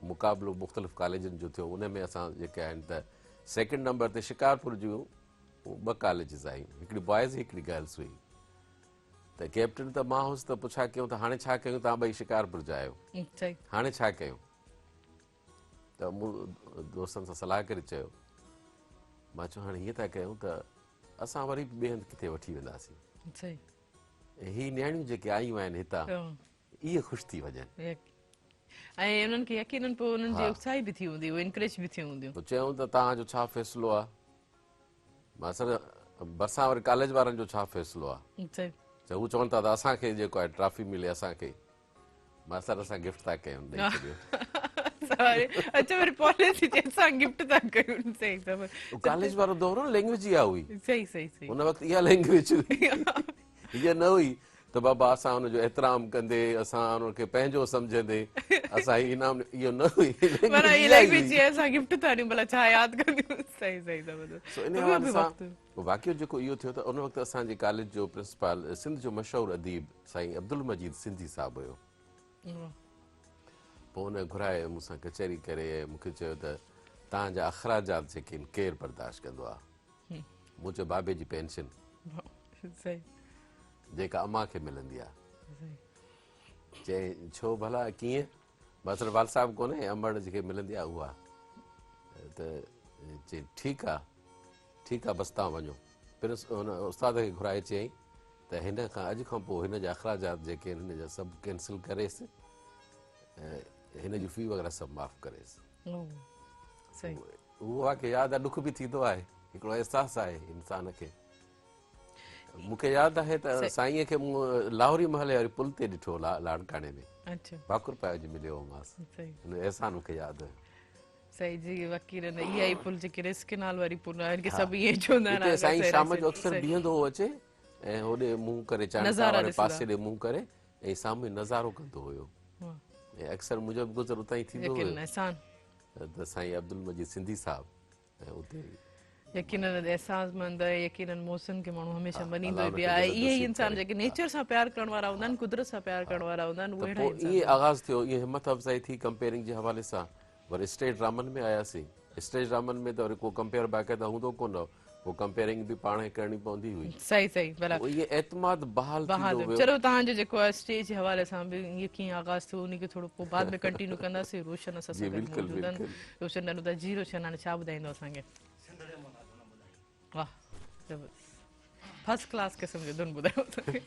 मुक़ाबिलो मुख़्तलिफ़ कॉलेजनि जो थियो, उन में असां जेके आहिनि त 2nd नंबर ते शिकारपुर जूं 2 कॉलेजिस आहियूं, हिकिड़ी बॉइज़ हिकिड़ी गर्ल्स हुई। त कैप्टन त मां हुउसि, त पुछा कयूं त हाणे छा कयूं, तव्हां 2 शिकारपुर जा आहियो, हाणे छा कयूं? त मूं दोस्तनि सां सलाह करे चयो, मां चयो हाणे हीअं था कयूं त असां वरी ॿिए हंधि किथे वठी वेंदासीं, ऐं हीअ नियाणियूं जेके आयूं आहिनि हितां, इहे ख़ुशि थी वञनि ऐं उन्हनि खे यकीनन पोइ उन्हनि जी उत्साही बि थी हूंदी, उहे इनकरेज बि थी हूंदियूं। पोइ चयूं त तव्हांजो छा फ़ैसिलो आहे? मां सर भरिसां वरी कॉलेज वारनि जो छा फ़ैसिलो आहे? त हू चवनि था त असांखे जेको आहे ट्रॉफी मिले असांखे, मां सर असां गिफ्ट था कयूं, ॾेई छॾियो। कॉलेज वारो दौर लैंग्वेज इहा हुई, हुन वक़्तु इहा लैंग्वेज हुई, हीअ न हुई त बाबा असां हुनजो एतिराम कंदे असां हुनखे पंहिंजो सम्झंदे असां इनाम इहो न माना इलाही बि जीअं असां गिफ्ट था ॾियूं भला छा यादि कंदियूं सही सही ज़बरदस्त सो इन उहो हवाले बि सां वक़्तु वाक़ियो जेको इहो थियो त उन वक़्तु असांजे कॉलेज जो प्रिंसिपल सिंध जो मशहूरु अदीब साईं अब्दुल मजीद सिंधी साहिबु हुयो। पोइ हुन घुराए मूंसां कचहरी करे मूंखे चयो त तव्हांजा अख़राजात जेके आहिनि केरु बर्दाश्त कंदो आहे। मूं चयो बाबे जी पेंशन सही जेका अम्मा खे मिलंदी आहे। चई छो भला कीअं बसर वाल साहिबु कोन्हे अमड़ जेके मिलंदी आहे उहा त चई ठीकु आहे बसि तव्हां वञो। प्रिंस हुन उस्ताद खे घुराए चयईं त हिन खां अॼु खां पोइ हिन जा अख़राजात जेके आहिनि हिन जा सभु कैंसिल करेसि ऐं हिन जी फी वग़ैरह सभु माफ़ु करेसि। सही उहो वाक़ई यादि आहे, ॾुख बि थींदो आहे, हिकिड़ो अहसासु आहे इंसान खे। मूंखे यादि आहे त साईंअ खे मूं लाहौरी महले वारी पुल ते ॾिठो लाड़काणे में अच्छा भाकुर पाए जी मिलियो हुओमांसि। सही हिन अहसान मूंखे यादि आहे। सही जी वकील इहा ई पुल जेकी रिस्क नाल वारी पुल आहे कि सभु ईअं चवंदा आहिनि हिते साईं शाम जो अक्सर बीहंदो हो अचे ऐं होॾे मुंहुं करे चांदसा वारे पासे ॾे मुंहुं करे ऐं साम्हूं नज़ारो कंदो हुयो ऐं अक्सर मुंहिंजो बि गुज़र उतां ई थींदो हुयो त साईं अब्दुल मजीद सिंधी साहिबु ऐं उते यकीनन एहसासमंद यकीनन मौसम खे माण्हू हमेशह मञींदो बि आहे। इहे ई इंसान जेके नेचर सां प्यार करण वारा हूंदा आहिनि कुदरत सां प्यार करण वारा हूंदा आहिनि उहे ईअं आगाज़ थियो, ईअं हिमत अफ़ज़ाई थी कंपेयरिंग जे हवाले सां। वरी स्टेज ड्रामनि में आयासीं। स्टेज ड्रामनि में त वरी को कंपेयर बाक़ाइदा हूंदो कोन हो, पोइ कंपेयरिंग बि पाण खे करणी पवंदी हुई। सही सही भला इहे एतमाद बहाल थींदो वियो। चलो तव्हांजो जेको आहे स्टेज जे हवाले सां बि इहो कीअं आगाज़ थियो उनखे थोरो पोइ बाद में कंटिन्यू कंदासीं। रोशन असां सां गॾु मौजूद आहिनि। रोशन ॾाढो त जी रोशन हाणे छा ॿुधाईंदो असांखे? वाह ज़बरदस्त फर्स्ट क्लास क़िस्म जो धुन ॿुधायो असांखे।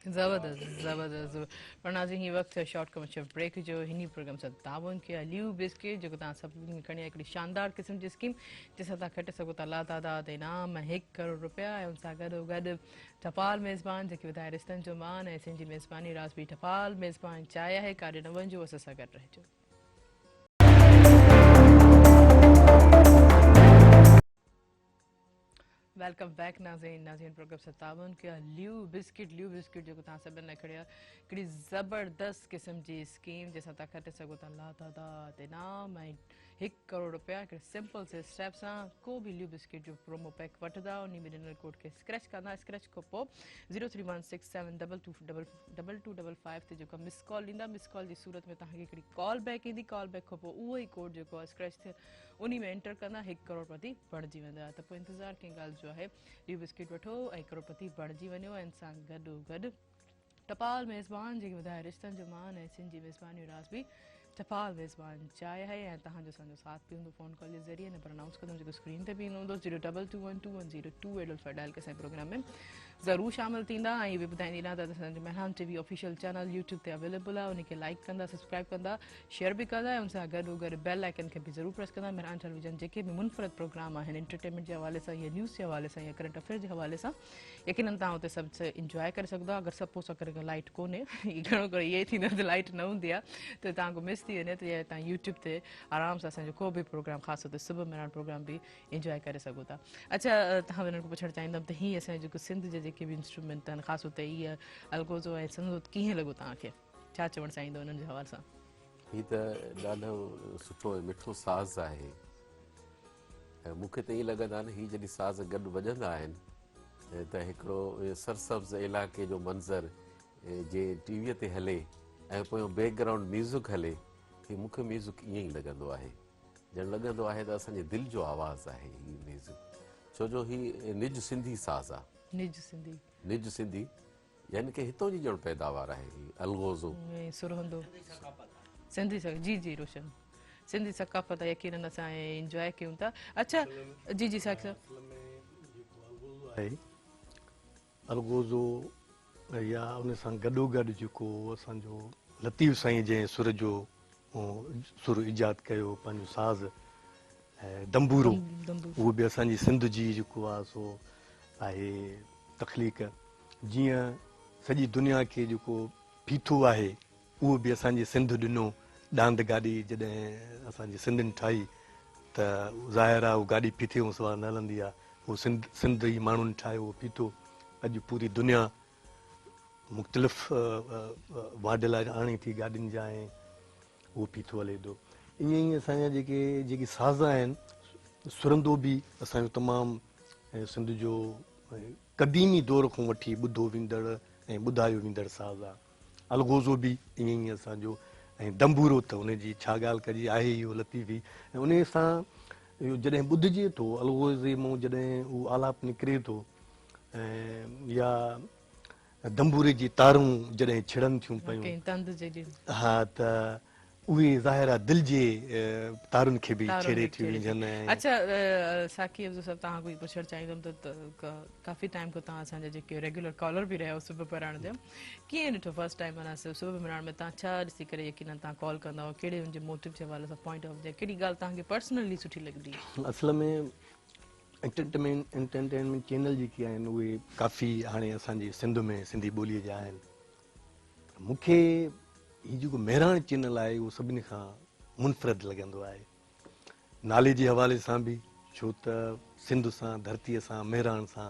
ज़बरदस्त ज़बरदस्त पर नाज़रीन हीउ वक़्तु शॉर्ट कमर्शियल ब्रेक जो हिन प्रोग्राम सां ताउन कयो आहे ल्यू बिस्किट जेको तव्हां सभिनी खणी हिकिड़ी शानदार क़िस्म जी स्कीम जंहिंसां तव्हां खटे सघो था लातादाद इनाम ₹1 करोड़ ऐं उन सां गॾोगॾु टपाल मेज़बान जेके वधाए रिश्तनि जो मान ऐं सिंधी मेज़बानी राज़बी टपाल मेज़बान चाहे आहे काॾे न वञिजो असां सां गॾु रहिजो। वेलकम बैक नाज़रीन प्रोग्राम सतावन के ल्यू बिस्किट जेको तव्हां सभिनि लाइ खड़ी आहे हिकिड़ी ज़बरदस्त क़िस्म जी स्कीम जंहिंसां तव्हां खटे सघो था लातादाद इनाम ऐं ₹1 करोड़ हिकिड़े सिंपल से स्टेप सां को बि ल्यू बिस्किट जो प्रोमो पैक वठंदा उन में ॾिनल कोड खे स्क्रैच कंदा स्क्रैच खां पोइ 0316722255 ते जेको मिस कॉल ॾींदा मिस कॉल जी सूरत में तव्हांखे हिकिड़ी कॉल बैक ईंदी कॉल बैक खां पोइ उहो ई कोड जेको आहे स्क्रैच थिए उन में एंटर कंदा ₹1 करोड़पति बणिजी वेंदा त पोइ इंतज़ारु कंहिं ॻाल्हि जो आहे ल्यू बिस्किट वठो ऐं करोड़पति बणिजी वञो ऐं सां गॾोगॾु टपाल मेज़बान जेके वधाए रिश्तनि जो मान ऐं सिंधी मेज़बानी राज़बी टपाल मेज़बान चाहे है ऐं तव्हांजो असांजो साथ बि हूंदो फ़ोन कॉल जे ज़रिए नंबर अनाउंस कंदुमि जेको स्क्रीन ते बि ईंदो हूंदो 0221210285 डायल के असांजे प्रोग्राम में ज़रूरु शामिलु थींदा ऐं इहे बि ॿुधाईंदा त असांजो Mehran TV official channel YouTube ते अवेलेबल आहे उनखे लाइक कंदा सब्सक्राइब कंदा शेयर बि कंदा ऐं उन सां गॾोगॾु बेल आइकन खे बि ज़रूरु प्रेस कंदा मेहरान टेलीविजन जेके बि मुनफ़रद प्रोग्राम आहिनि एंटरटेनमेंट जे हवाले सां या न्यूज़ जे हवाले सां या करंट अफेयर जे हवाले सां यकीनन तव्हां उते सभु इंजॉय करे सघंदा अगरि सपोज़ अगरि लाइट कोन्हे घणो करे इहे थींदो त लाइट न हूंदी आहे त तव्हांखो मिस थी वञे त तव्हां यूट्यूब ते आराम सां असांजो को बि प्रोग्राम ख़ासि तौर ते सुबुह मेहरान प्रोग्राम बि इंजॉय करे सघो था। अच्छा तव्हां हिननि खां पुछणु चाहींदमि त हीअं असांजो जेको सिंध जे जेके बि इंस्ट्रूमेंट आहिनि ख़ासि तौर ते इहा अलगोज़ो ऐं संदूद कीअं लॻो तव्हांखे छा चवणु चाहींदो हिननि जे हवाले सां? हीअ त ॾाढो सुठो ऐं मिठो साज़ आहे ऐं मूंखे त ईअं लॻंदो आहे न हीअ जॾहिं साज़ गॾु वॼंदा आहिनि त हिकिड़ो सरसब्ज़ इलाइक़े जो मंज़र जे टीवीअ ते हले ऐं पोइ बैकग्राउंड म्यूज़िक हले हीअ मूंखे म्यूज़िक ईअं ई लॻंदो आहे ॼण लॻंदो आहे त असांजे दिलि जो आवाज़ु आहे हीअ म्यूज़िक छो जो हीअ निज सिंधी साज़ आहे निज सिंधी यानी कि हितां जी ॼण पैदावार आहे हीअ अलगोज़ो सुरहंदो सिंधी जी रोशन सिंधी सकाफ़त यकीनन असां इंजॉय कयूं था। अच्छा जी साहिब आहे अलगोज़ो या उन सां गॾोगॾु जेको असांजो लतीफ़ साईं जंहिं सुर जो सुर ईजाद कयो पंहिंजो साज़ ऐं दंबूरो उहो बि असांजी सिंध जी जेको आहे सो आहे तख़लीक़ जीअं सॼी दुनिया खे जेको बीठो आहे उहो बि असांजी सिंध ॾिनो डांद गाॾी जॾहिं असांजी सिंधियुनि ठाही त ज़ाहिर आहे उहा गाॾी बीठे खां सवाइ न हलंदी आहे उहो सिंध ई माण्हुनि ठाहियो उहो बीठो अॼु पूरी दुनिया मुख़्तलिफ़ मॉडल आणी थी गाॾियुनि जा ऐं उहो बीठो हले थो ईअं ई असांजा जेके साज़ आहिनि सुरंदो बि असांजो तमामु सिंध जो क़दीमी दौर खां वठी ॿुधो वेंदड़ ऐं ॿुधायो वेंदड़ साज़ आहे अलगोज़ो बि ईअं ई असांजो ऐं दंबूरो त उनजी छा ॻाल्हि कजे आहे इहो लतीफ़ी ऐं उन सां इहो जॾहिं ॿुधिजे थो अलगोज़े मां जॾहिं उहो आलाप निकिरे थो ऐं या दंबूरे जी तारूं जॾहिं छिड़नि थियूं पियूं हा त उहे ज़ाहिर आहे दिलि जे तारुनि खे बि छेड़े थी वञनि। अच्छा साकी अफ़ज़ल साहब तव्हां कोई पुछणु चाहींदुमि त काफ़ी टाइम खां तव्हां असांजा जेके रेगुलर कॉलर बि रहिया सुबुह पढ़ण जा कीअं ॾिठो फर्स्ट टाइम माना सुबुह पढ़ण में तव्हां छा ॾिसी करे यकीनन तव्हां कॉल कंदा हुआ कहिड़े हुनजे मोटिव जे हवाले सां पॉइंट ऑफ व्यू कहिड़ी ॻाल्हि तव्हांखे पर्सनली सुठी लॻंदी? असल में एंटरटेनमेंट चैनल जेके आहिनि उहे काफ़ी हाणे असांजी सिंध में सिंधी ॿोलीअ जा आहिनि मूंखे हीउ जेको मेहरान चैनल आहे उहो सभिनी खां मुनफ़रद लॻंदो आहे नाले जे हवाले सां बि छो त सिंध सां धरतीअ सां मेहरान सां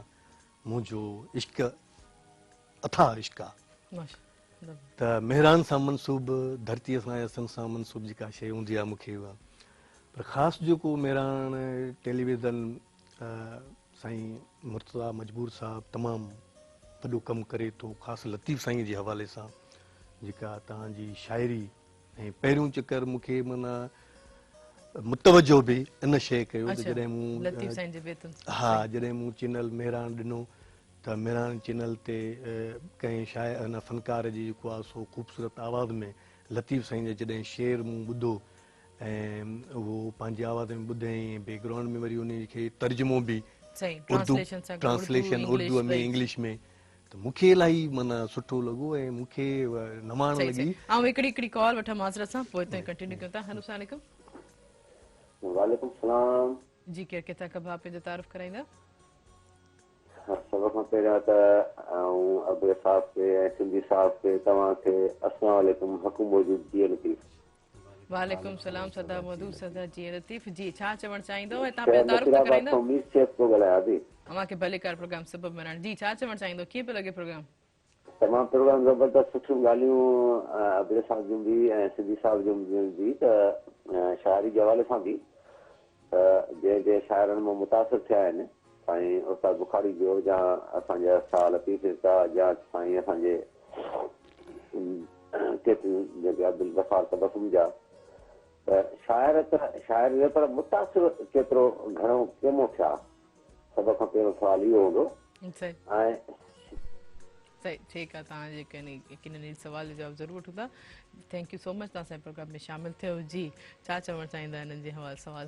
मुंहिंजो इश्क अथाह इश्क आहे त मेहरान सां मनसूब धरतीअ सां या सिंध सां मनसूब जेका शइ हूंदी आहे मूंखे उहा पर ख़ासि जेको मेहरान टेलीविज़न साईं मुर्तज़ा मजबूर साहब तमामु वॾो कमु करे थो ख़ासि लतीफ़ साईं जे हवाले सां जेका तव्हांजी शाइरी ऐं पहिरियों चकर मूंखे माना मुतवजो बि इन शइ कयो त जॾहिं मूं जॾहिं मूं चैनल मेहरान ॾिनो त मेहरान चैनल ते कंहिं हिन फ़नकार जी जेको आहे सो ख़ूबसूरत आवाज़ में लतीफ़ साईं जो जॾहिं शेर मूं ॿुधो ऐं उहो पंहिंजी आवाज़ में ॿुधई बैकग्राउंड में वरी उन खे तर्जुमो बि ट्रांसलेशन उर्दूअ में इंग्लिश में त मूंखे इलाही माना सुठो लॻो ऐं मूंखे नवाण सही लॻी। सही ऐं हिकिड़ी कॉल वठां माज़रत सां पोइ हिते कंटिन्यू कयूं था। हेलो अस्सलाम वालेकुम। वालेकुम सलाम। जी केरु किथां कबा पंहिंजो तारुफ़ कराईंदा? सभ खां पहिरियां त अब्दुल साहब खे ऐं सिंधी साहब खे तव्हांखे अस्सलाम वालेकुम हक़ मौजूद जी लतीफ़। वालेकुम सलाम सदा मधु सदा जी लतीफ़ जी छा चवणु चाहींदो ऐं तव्हां शहर पंहिंजो तारुफ़ त नसीराबाद कराईंदा? खां मीर शेख थो ॻाल्हायां थी। अव्हांखे भले कार प्रोग्राम सबब में जी छा चवणु चाहींदो कीअं पियो लॻे प्रोग्राम? तमामु प्रोग्राम ज़बरदस्त सुठियूं ॻाल्हियूं अब्दुल साहब जूं बि ऐं सिंधी साहब जूं बि त शाइरी जे हवाले सां बि जंहिं जंहिं शाइरनि मां मुतासिर थिया आहिनि साईं उस्ताद बुखारी जो या असांजा शाह लतीफ़ था या साईं असांजे केतिरियूं जेके अब्दुल गफ़ार तबसुम जा त शाइर पर मुतासिर केतिरो घणो केमो थिया सभ खां पहिरियों सुवालु इहो हूंदो। सही ऐं सही ठीकु आहे तव्हां जेके सवाल जो जवाबु ज़रूरु वठूं था। थैंक यू सो मच तव्हां असांजे प्रोग्राम में शामिलु थियो। जी छा चवणु चाहींदा हिननि जे हवाले सवाल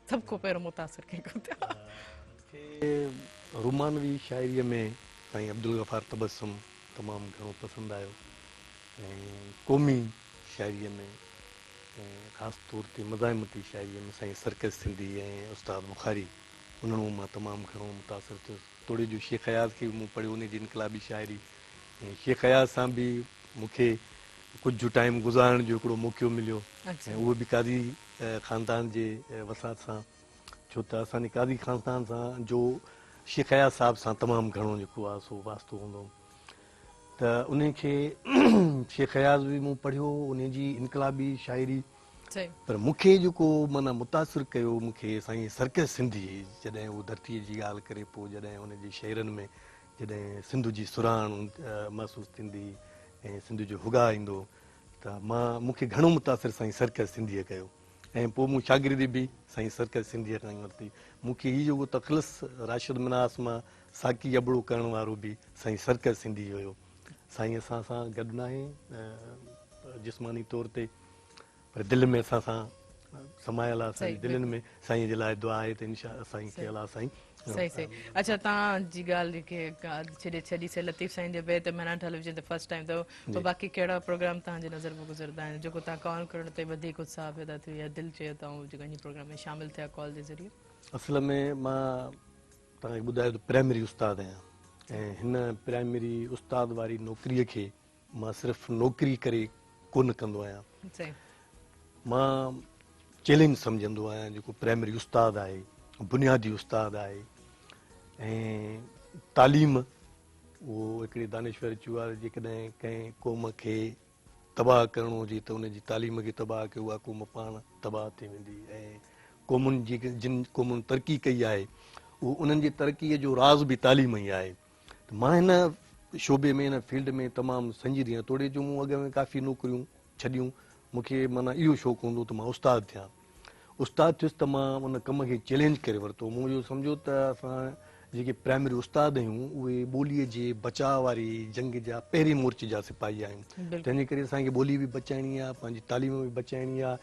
सभ खां पहिरियों मुतासिर कंहिंखां मूंखे रुमानवी शाइरीअ में साईं अब्दुल गफ़ार तबसुम तमामु घणो पसंदि आयो ऐं क़ौमी शाइरीअ में ख़ासि तौर ते मज़ाहिमती शाइरीअ में साईं सरकस सिंधी ऐं उस्ताद बुखारी उन्हनि मां तमामु घणो मुतासिर थियो। थोरे जो शेख अयाज़ खे मूं पढ़ियो उन जी इनकलाबी शाइरी ऐं शेख अयाज़ सां बि मूंखे कुझु टाइम गुज़ारण जो हिकिड़ो मौक़ो मिलियो ऐं उहो बि कादी ख़ानदान जे वसात सां छो त असांजे कादी ख़ानदान सां जो शेख अयाज़ साहिब सां तमामु घणो जेको आहे सो वास्तो हूंदो त उन खे शेख अयाज़ बि मूं पढ़ियो उन जी इनकलाबी शाइरी पर मूंखे जेको माना मुतासिर कयो मूंखे साईं सरकस सिंधी जॾहिं उहो धरतीअ जी ॻाल्हि करे पोइ जॾहिं उनजे शेरनि में जॾहिं सिंध जी सुराण महसूसु थींदी ऐं सिंध जो हुगा ईंदो त मूंखे घणो मुतासिर साईं सरकस सिंधीअ कयो ऐं पोइ मूं शागिर्दी बि साईं सरकस सिंधीअ खां ई वरिती। मूंखे हीउ जेको तख़लस राशिद मिनास मां साकी अबड़ो करण वारो बि साईं सरकस सिंधी हुयो। साईं असां सां गॾु न आहे जिस्मानी तौर ते पर दिलि में असां सां समायल आहे असांजी दिलनि में साईं जे लाइ दुआ आहे त इनशा साईं कयल आहे साईं। सही सही अच्छा तव्हांजी ॻाल्हि जेके छॾी से लतीफ़ साईं जे बैत महिना टेलीविजन ते फर्स्ट टाइम अथव पोइ बाक़ी कहिड़ा प्रोग्राम तव्हांजे नज़र में गुज़रंदा आहिनि जेको तव्हां कॉल करण ते वधीक उत्साह पैदा थियो या दिलि चयो त जेको इन प्रोग्राम में शामिलु थिया कॉल जे ज़रिए? असल में मां तव्हांखे ॿुधायो त प्राइमरी उस्ताद आहियां ऐं हिन प्राइमरी उस्ताद वारी नौकिरीअ खे मां सिर्फ़ु नौकिरी करे कोन कंदो आहियां। मां चैलेंज सम्झंदो आहियां जेको प्राइमरी उस्ताद आहे बुनियादी उस्ताद आहे ऐं तालीम उहो हिकिड़े दानेश्वर चयो आहे जेकॾहिं कंहिं क़ौम खे तबाह करिणो हुजे त उनजी तालीम खे तबाह कयो उहा क़ौम पाण तबाह थी वेंदी ऐं क़ौमुनि जी जिन क़ौमुनि तरक़ी कई आहे उहो उन्हनि जी तरक़ीअ जो राज़ बि तालीम ई आहे। त मां हिन शोबे में हिन फील्ड में तमामु संजीदह आहियां। तोड़े जो मूं अॻ में काफ़ी नौकरियूं छॾियूं मूंखे माना इहो शौक़ु हूंदो त मां उस्ताद थियां। उस्ताद थियुसि त मां उन कम खे चैलेंज करे वरितो। मूं इहो सम्झो त असां जेके प्राइमरी उस्ताद आहियूं उहे ॿोलीअ जे बचाव वारी जंग जा पहिरीं मोर्चे जा सिपाही आहियूं। तंहिंजे करे असांखे ॿोली बि बचाइणी आहे पंहिंजी तालीम बि बचाइणी आहे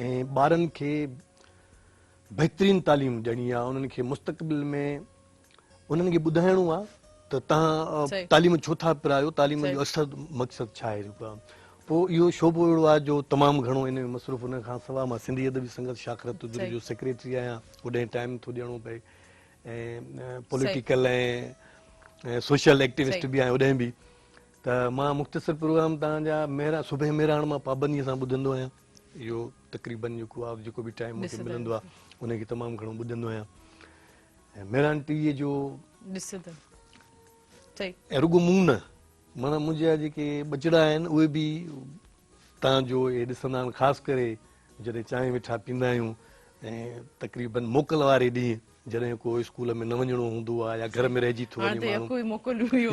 ऐं ॿारनि खे बहितरीनु तालीम ॾियणी आहे। उन्हनि खे मुस्तक़बिल में उन्हनि खे ॿुधाइणो आहे त तव्हां तालीम छो था पिरायो तालीम जो असर मक़सदु छा आहे जेको आहे। पोइ इहो शोबो अहिड़ो आहे जो तमामु घणो इन में मसरूफ़। उन खां सवाइ मां सिंधी अदबी संगत शाखरत जो सेक्रेटरी आहियां होॾे टाइम थो ॾियणो पए ऐं पॉलिटिकल ऐं सोशल एक्टिविस्ट बि आहियां होॾे बि त मां मुख़्तसिर प्रोग्राम तव्हांजा सुबुह मेराण मां पाबंदीअ सां ॿुधंदो आहियां। इहो तक़रीबन जेको आहे जेको बि टाइम मूंखे मिलंदो आहे उनखे तमामु घणो ॿुधंदो आहियां ऐं मेराण टीवीअ जो ऐं रुॻो मूं न माना मुंहिंजा जेके ॿचिड़ा आहिनि उहे बि तव्हांजो इहे ॾिसंदा आहिनि ख़ासि करे जॾहिं चांहि वेठा पीअंदा आहियूं ऐं तक़रीबन मोकल वारे ॾींहुं जॾहिं को स्कूल में न वञिणो हूंदो आहे या घर में रहिजी थो वञे माण्हू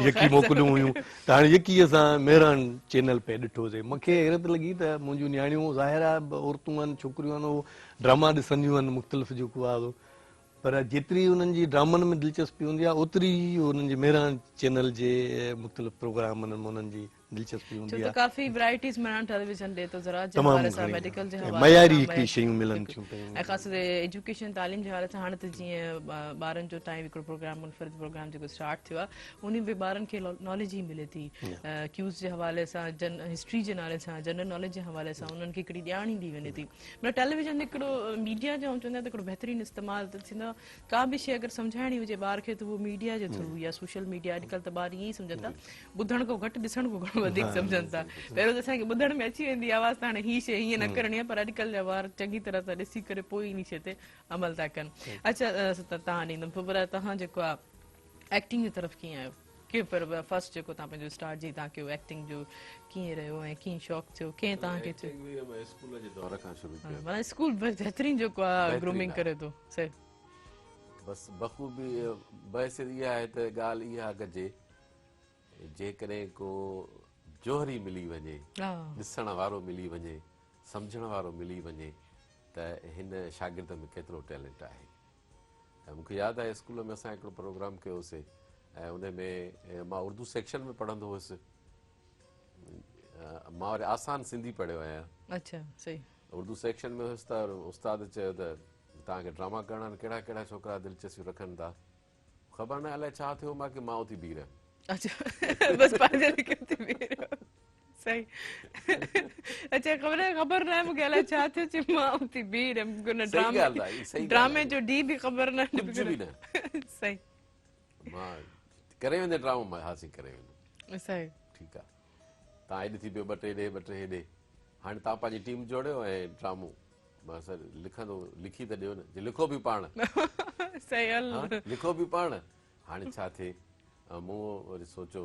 यकी मोकलियूं हुयूं त हाणे यकी असां मेराण चैनल पे ॾिठोसीं। मूंखे हैरत लॻी त मुंहिंजूं नियाणियूं ज़ाहिर आहे औरतूं आहिनि छोकिरियूं आहिनि उहो ड्रामा ॾिसंदियूं आहिनि मुख़्तलिफ़ जेको आहे पर जेतिरी उन्हनि जी ड्रामनि में दिलचस्पी हूंदी आहे ओतिरी उन्हनि जे मेराण चैनल जे मुख़्तलिफ़ प्रोग्रामनि में उन्हनि जी दिलचस्पी छो हूंदी त आहे काफ़ी वैराइटीज़ मिलण टेलीविजन ॾे थो ज़रा जे तमामु हवाले सां घणी मेडिकल जे ऐं हवाले मयारी सां हिकिड़ी शयूं मिलनि थियूं पियूं ऐं ख़ासि करे एजुकेशन तालीम जे हवाले सां हाणे त जीअं ॿारनि जो टाइम हिकिड़ो प्रोग्राम मुनफ़रिद प्रोग्राम जेको स्टार्ट थियो आहे उन में ॿारनि खे नॉलेज ई मिले थी क्यूज़ जे हवाले सां हिस्ट्री जे नाले सां जनरल नॉलेज जे हवाले सां उन्हनि खे हिकिड़ी ॼाण ईंदी वञे थी मतिलबु टेलीविजन हिकिड़ो मीडिया जो चवंदा त हिकिड़ो बहितरीनु इस्तेमालु त थींदो आहे का बि शइ अगरि सम्झाइणी हुजे ॿार खे त उहो मीडिया जे थ्रू या सोशल मीडिया अॼुकल्ह त ॿार ईअं ई सम्झनि था ॿुधण खां घटि ॾिसण खां घणो वधीक सम्झनि था पहिरियों त असांखे ॿुधण में अची वेंदी आवाज़ त हाणे हीअ शइ हीअं न करणी आहे पर अॼुकल्ह जा ॿार चङी तरह सां ॾिसी करे पोइ इन शइ ते अमल था कनि अच्छा तव्हां ॾींदमि पोइ पर तव्हां जेको आहे एक्टिंग जी तरफ़ कीअं आहियो कीअं पर फर्स्ट जेको तव्हां पंहिंजो स्टार्ट जी तव्हां कयो एक्टिंग जो कीअं रहियो ऐं कीअं शौक़ु थियो कीअं तव्हांखे थियो स्कूल जे दौर खां शुरू कयो माना स्कूल बहितरीनु जेको आहे ग्रूमिंग करे थो सही बसि बख़ूबी बहसियत इहा आहे त ॻाल्हि इहा कजे जेकॾहिं को जोहरी मिली वञे ॾिसण वारो मिली वञे सम्झण वारो मिली वञे त हिन शागिर्द में केतिरो टैलेंट आहे ऐं मूंखे यादि आहे स्कूल में असां हिकिड़ो प्रोग्राम कयोसीं ऐं उन में मां उर्दू सेक्शन में पढ़ंदो हुयुसि मां वरी आसान सिंधी पढ़ियो आहियां अच्छा सही उर्दू सेक्शन में हुयुसि त उस्ताद चयो त तव्हांखे ड्रामा करण में कहिड़ा कहिड़ा छोकिरा दिलचस्पी रखनि था ख़बर न अलाए छा थियो मां की मां उथी बीह रहियमि अच्छा बस पंहिंजे लिखे थी बीह सही अच्छा ख़बर न आहे मूंखे अलाए छा थियो चई मां उथी बीह रहियमि ड्रामे जो डी बि ख़बर न कुझु बि न सही मां करे वेंदे ड्रामो मां हासिल करे वेंदुमि सही ठीकु आहे तव्हां हेॾे थी पियो ॿ टे हेॾे ॿ टे हेॾे हाणे तव्हां पंहिंजी टीम जोड़ियो ऐं ड्रामो बसि लिखंदो लिखी त ॾियो न जे लिखो बि पाण सही लिखो बि पाण हाणे छा थिए मूं वरी सोचियो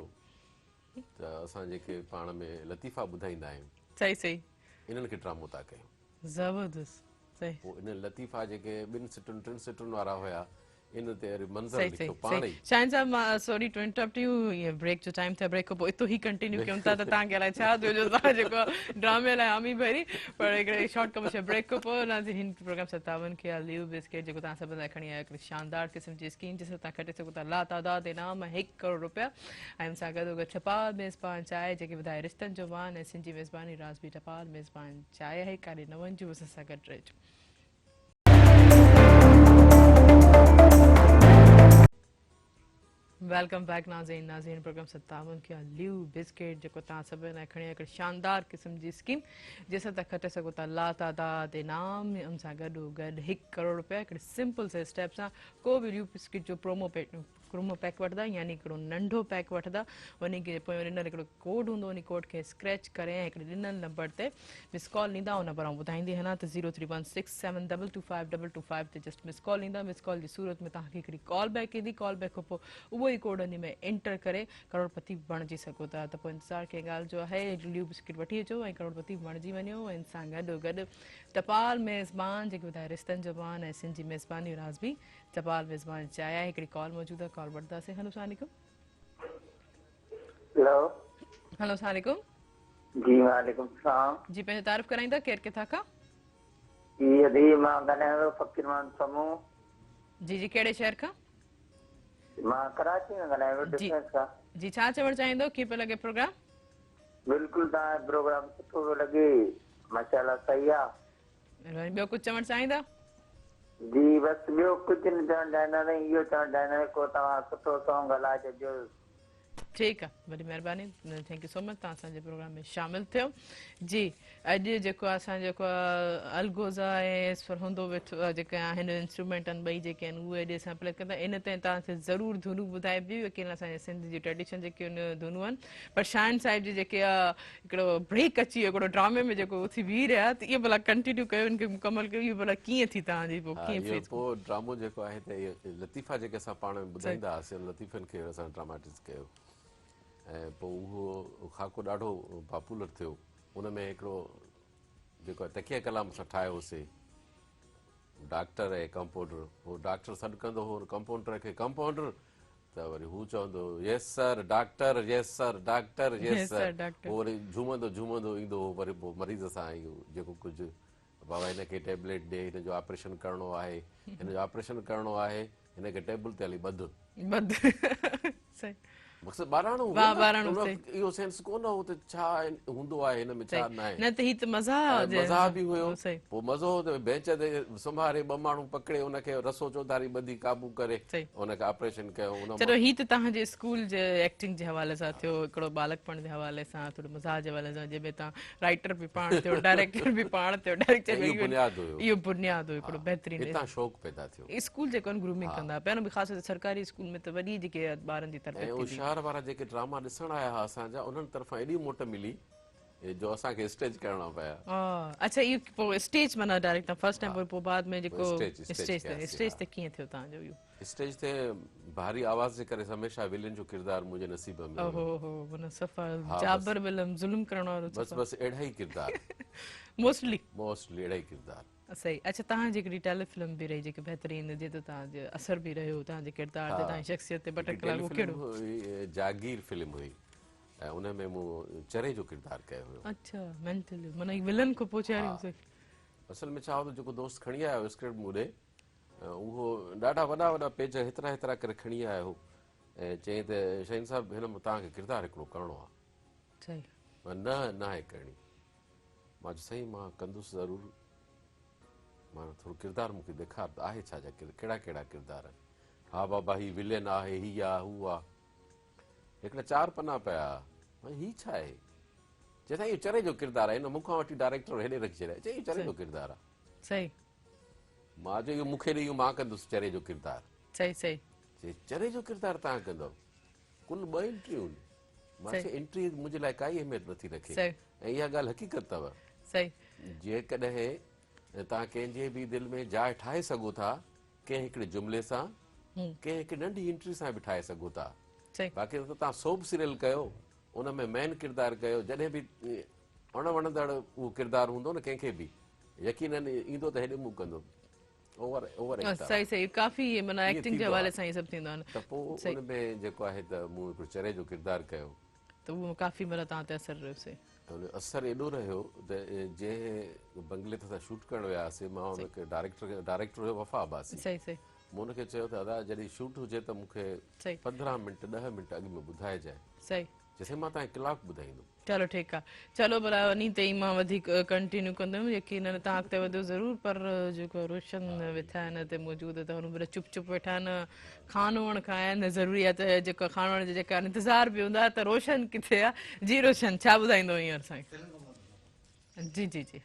त असां जेके पाण में लतीफ़ा ॿुधाईंदा आहियूं सही सही इन्हनि खे ड्रामो था कयूं ज़बरदस्त सही पोइ इन लतीफ़ा जेके ॿिनि सिटुनि टिनि सिटुनि वारा हुया इन ते वरी मंज़र लिखियो पाण ई शाहिन साहब मां सॉरी टू इंटरप्ट यू ये ब्रेक जो टाइम था ब्रेक खां पोइ इतो ई कंटिन्यू कयूं था त तव्हांखे अलाए छा थियो जो तव्हां जेको ड्रामे लाइ हामी भरी पर हिकिड़े शॉर्ट कमर्शियल ब्रेक खां पोइ हुनजी हिन प्रोग्राम 57 खे आहे लीव बिस्किट जेको तव्हां सभिनि लाइ खणी आया हिकिड़ी शानदार क़िस्म जी स्कीम जंहिंसां तव्हां खटे सघो था लातादाद इनाम 1 करोड़ रुपया ऐं हुन सां गॾोगॾु टपाल मेज़बान चांहि जेके ॿुधाए रिश्तनि जो मान ऐं सिंधी मेज़बानी राज़बी टपाल मेज़बान चांहि आहे काॾे न वञिजो असां सां गॾु रहिजो वेलकम बैक नाज़रीन प्रोग्राम 57 के लीव बिस्किट जेको तव्हां सभिनि लाइ खणी हिकिड़ी शानदार क़िस्म जी स्कीम जंहिंसां तव्हां खटे सघो था लातादाद इनाम हुन सां गॾोगॾु 1 करोड़ रुपया हिकिड़े सिंपल से स्टेप सां को बि लीव बिस्किट जो प्रोमो पैक वठंदा यानी हिकिड़ो नंढो पैक वठंदा वञी करे पोइ ॾिनल हिकिड़ो कोड हूंदो उन कोड खे स्क्रैच करे ऐं हिकिड़े ॾिनल नंबर ते मिस कॉल ॾींदा उन पर ॿुधाईंदी हलां त 0316722525 ते जस्ट मिस कॉल ॾींदा मिस कॉल जी सूरत में तव्हांखे हिकिड़ी कॉल बैक ईंदी कॉल बैक खां पोइ उहो ई कोड उन में एंटर करे करोड़पति बणिजी सघो था त पोइ इंतज़ारु कंहिं ॻाल्हि जो आहे लीव बिस्किट वठी अचो ऐं करोड़पति बणिजी वञो ऐं इन सां गॾोगॾु टपाल मेज़बान जेके ॿुधाए रिश्तनि जो मान ऐं सिंधी मेज़बानी राज़बी टपाल मेज़बान चांहि आहे हिकिड़ी कॉल मौजूदु आहे कॉल वठंदासीं हेलो सलाम हेलो सलाम जी वालेकुम सलाम जी पंहिंजो तारीफ़ कराईंदा केरु किथां खां जी अदी मां ॻाल्हायां फ़कीरमान समूह जी जी कहिड़े शहर खां मां कराची में ॻाल्हायां डिफेंस खां जी छा चवणु चाहींदो कीअं पियो लॻे प्रोग्राम बिल्कुलु तव्हांजो प्रोग्राम सुठो पियो लॻे माशाल्लाह सही आहे ॿियो कुझु चवणु चाहींदा जी बसि ॿियो कुझु न चवणु चाहींदा इहो चवणु चाहींदा को तव्हां सुठो सॉन्ग हलाए छॾिजो ठीकु आहे वॾी महिरबानी थैंक यू सो मच तव्हां असांजे प्रोग्राम में शामिलु थियो जी अॼु जेको आहे असां जेको आहे अलगोज़ा ऐं फरहंदो वेठो जेके आहिनि इंस्ट्रूमेंटनि ॿई जेके आहिनि उहे अॼु असां प्ले कंदा इन ते तव्हांखे ज़रूरु धुनूं ॿुधाइबियूं यकीन असांजे सिंध जी ट्रेडिशन जेके आहिनि धुनूं आहिनि पर शाहिन साहिब जी जेके आहे हिकिड़ो ब्रेक अची वियो हिकिड़ो ड्रामे में जेको उथी बीह रहिया त इहो भला कंटिन्यू कयो इनखे मुकमल कयो इहो भला कीअं थी तव्हांजी पोइ कीअं पोइ ड्रामो जेको आहे त लतीफ़ा जेके असां पाण में ॿुधाईंदा हुआसीं लतीफ़नि खे असां ड्रामाटिज़ कयो ऐं पोइ उहो खाको ॾाढो पॉपुलर थियो उन में हिकिड़ो जेको आहे तकिया कलाम सां ठाहियो होसीं डॉक्टर ऐं कंपाउंडर उहो डॉक्टर सॾु कंदो हो कंपाउंडर खे कंपाउंडर त वरी हू चवंदो यस सर डॉक्टर यस सर डॉक्टर यस सर पोइ वरी झूमंदो ईंदो हो वरी पोइ मरीज़ सां इहो जेको कुझु बाबा हिनखे टेबलेट ॾे हिन जो ऑपरेशन करिणो आहे हिन जो ऑपरेशन करिणो आहे हिनखे टेबल ते हली ॿध सही मक़सदु ॿाराणो हूंदो वाह, न, ॿाराणो, उन सही। इहो सेंस कोन हो त छा हूंदो आहे हिन में छा न आहे। न त ही त मज़ा मज़ा बि हुयो, सही पोइ मज़ो हो त बेंच ते संभारे 2 माण्हू पकिड़े उनखे रसो चौधारी ॿधी क़ाबू करे सही। उनखे ऑपरेशन कयो उन चलो ही त तव्हांजे स्कूल जे एक्टिंग जे हवाले सां थियो, हिकिड़ो बालकपण जे हवाले सां, थोरो मज़ाक जे हवाले सां, जंहिंमें तव्हां राइटर बि पाण थियो, डायरेक्टर बि पाण थियो, डायरेक्टर इहो बुनियादु हुयो। इहो बुनियादु हुयो हिकिड़ो बहितरीनु। हितां शौक़ु पैदा थियो स्कूल जेको ग्रूमिंग कंदा पहिरियों बि ख़ासि सरकारी स्कूल में त वॾी जेके ॿारनि जी ऐं तरबियत उहे थींदी। शहर वारा जेके ड्रामा ॾिसण आया हुआ असांजा उन्हनि तरफ़ां एॾी मोट मिली जो असांखे स्टेज करणा पिया। अच्छा इहो पोइ स्टेज माना डायरेक्ट फर्स्ट टाइम पोइ बाद में जेको स्टेज स्टेज ते कीअं थियो तव्हांजो इहो? स्टेज ते भारी आवाज़ जे करे हमेशह विलन जो किरदारु मुंहिंजे नसीब में ओहो हो मन सफ़ा जाबर विलम ज़ुल्म करण वारो बस अहिड़ा ई किरदार मोस्टली अहिड़ा ई किरदार। सही। अच्छा तव्हांजी हिकिड़ी टेलीफिल्म बि रही जेके बहितरीनु जेको तव्हांजो असर बि रहियो तव्हांजे किरदार ते तव्हांजी शख़्सियत ते ॿ टे कलाक कहिड़ो? जागीर फिल्म हुई ऐं उन में मूं चरे जो किरदारु कयो हुयो। अच्छा मेंटली माना विलन को पहुचायो। असल में छा हो जेको दोस्त खणी आयो स्क्रिप्ट मूं ॾे उहो ॾाढा वॾा पेज हेतिरा करे खणी आयो हो ऐं चयईं त शहीन साहिबु हिन में तव्हांखे किरदारु हिकिड़ो करिणो आहे। सही। न आहे करणी। मां चयो सही मां कंदुसि ज़रूरु, माना थोरो किरदारु मूंखे ॾेखार त आहे छा जा कहिड़ा किरदार आहिनि। हा बाबा ही विलेन आहे, ही आहे, हू आहे, हिकिड़ा 4 पना पिया। ही छा आहे? चए था इहो चरे जो किरदारु आहे, हिन मूंखां वठी डायरेक्टर हेॾे रखी छॾिया। चई चरे जो किरदारु आहे। सही। मां चयो इहो मूंखे ॾेई मां कंदुसि चरे जो किरदारु। सही सही। चई चरे जो किरदारु तव्हां कंदव? कुल 2 एंट्रियूं आहिनि। मां चयो एंट्री मुंहिंजे लाइ काई अहमियत नथी रखे ऐं इहा ॻाल्हि हक़ीक़त अथव। सही। जेकॾहिं तव्हां कंहिंजे बि दिलि में जाइ ठाहे सघो था कंहिं हिकिड़े जुमिले सां, कंहिं हिकिड़ी नंढी एंट्री सां बि ठाहे सघो था। बाक़ी त तव्हां सोप सीरियल कयो उन में मेन किरदारु कयो, जॾहिं बि अणवणंदड़ उहो किरदारु हूंदो न कंहिंखे बि यकीनन ईंदो त हेॾे मूं कंदो। सही सही काफ़ी माना एक्टिंग जे हवाले सां ई सभु थींदो आहे त पोइ उन में जेको आहे त मूं हिकिड़ो चरे जो किरदारु कयो त उहो काफ़ी माना तव्हां ते असरु रहियोसीं। उन असरु एॾो रहियो त जंहिं बंगले ते असां शूट करणु वियासीं मां हुनखे डायरेक्टर हुयो वफ़ा अब्बासी। सही सही। मूं हुनखे चयो त दादा जॾहिं शूट हुजे त मूंखे 15 मिंट 10 मिंट अॻु में ॿुधाइजांइ। सही। जैसे मां तव्हांखे कलाकु ॿुधाईंदुमि। चलो ठीकु आहे। चलो भला वञी ते ई मां वधीक कंटिन्यू कंदमि यकीन तव्हां अॻिते वधो ज़रूरु, पर जेको रोशन वेठा आहिनि हिते मौजूदु त हुन महिल चुप वेठा आहिनि। खानो वण खाइनि ज़रूरी आहे त जेको खानो वण जा जेका इंतज़ार बि हूंदा त रोशन किथे आहे? जी रोशन छा ॿुधाईंदो हींअर साईं? जी जी जी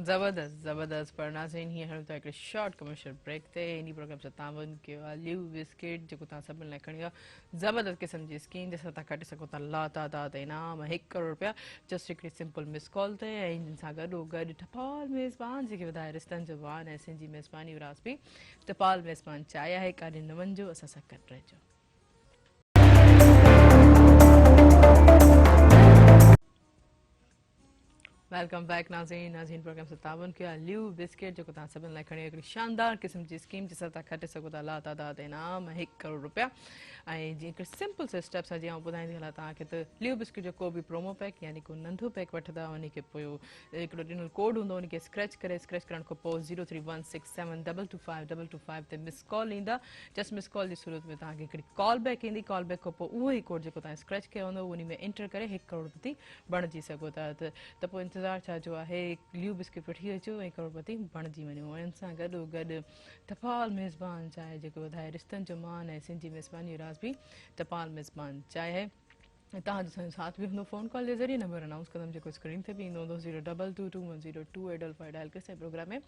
ज़बरदस्त ज़बरदस्त पर नाज़रीन हीअं हणूं था हिकिड़े शॉर्ट कमर्शियल ब्रेक ते इन प्रोग्राम सां तावन कयो आहे ल्यू बिस्किट जेको तव्हां सभिनि लाइ खणी आहे ज़बरदस्त क़िस्म जी स्कीम जंहिंसां तव्हां खटे सघो था लातादाद इनाम 1 करोड़ रुपया जस्ट हिकिड़ी सिंपल मिस कॉल ते ऐं हिन सां गॾोगॾु टपाल मेज़बान जेके वधाए रिश्तनि जो वान ऐं सिंधी मेज़बानी विरास बि टपाल मेज़बान चाहे आहे काॾे न वञिजो असां सां गॾु रहिजो वेलकम बैक नाज़रीन नाज़रीन प्रोग्राम सां तावन कयो आहे ल्यू बिस्किट जेको तव्हां सभिनि लाइ खणी हिकिड़ी शानदार क़िस्म जी स्कीम जंहिंसां तव्हां खटे सघो था लातादाद इनाम 1 करोड़ रुपया ऐं जीअं हिकिड़े सिंपल से स्टेप्स आहे जीअं आउं ॿुधाईंदी हलां तव्हांखे त ल्यू बिस्किट जो को बि प्रोमो पैक यानी को नंढो पैक वठंदा उन खे पोइ हिकिड़ो ॾिनल कोड हूंदो उन खे स्क्रैच करण खां पोइ 0316722525 ते मिस कॉल ईंदा जस्ट मिस कॉल जी सूरत में तव्हांखे हिकिड़ी कॉल बैक ईंदी कॉल बैक खां पोइ उहो ई कोड जेको तव्हां स्क्रैच कयो हूंदो उन में एंटर करे 1 करोड़पति बणिजी सघो था त पोइ इंतज़ारु छा जो आहे ल्यू बिस्किट वठी अचो ऐं करोड़पति बणिजी वञो इन सां गॾोगॾु टपाल मेज़बान चाहे जेको वधाए रिश्तनि जो मान ऐं सिंधी मेज़बानी जो राज़ बि टपाल मेज़बान चाहे तव्हांजो असांजो साथ बि हूंदो फ़ोन कॉल जे ज़रिए नंबर अनाउंस कंदमि जेको स्क्रीन ते बि ईंदो हूंदो 022210285 डायल करे असांजे प्रोग्राम में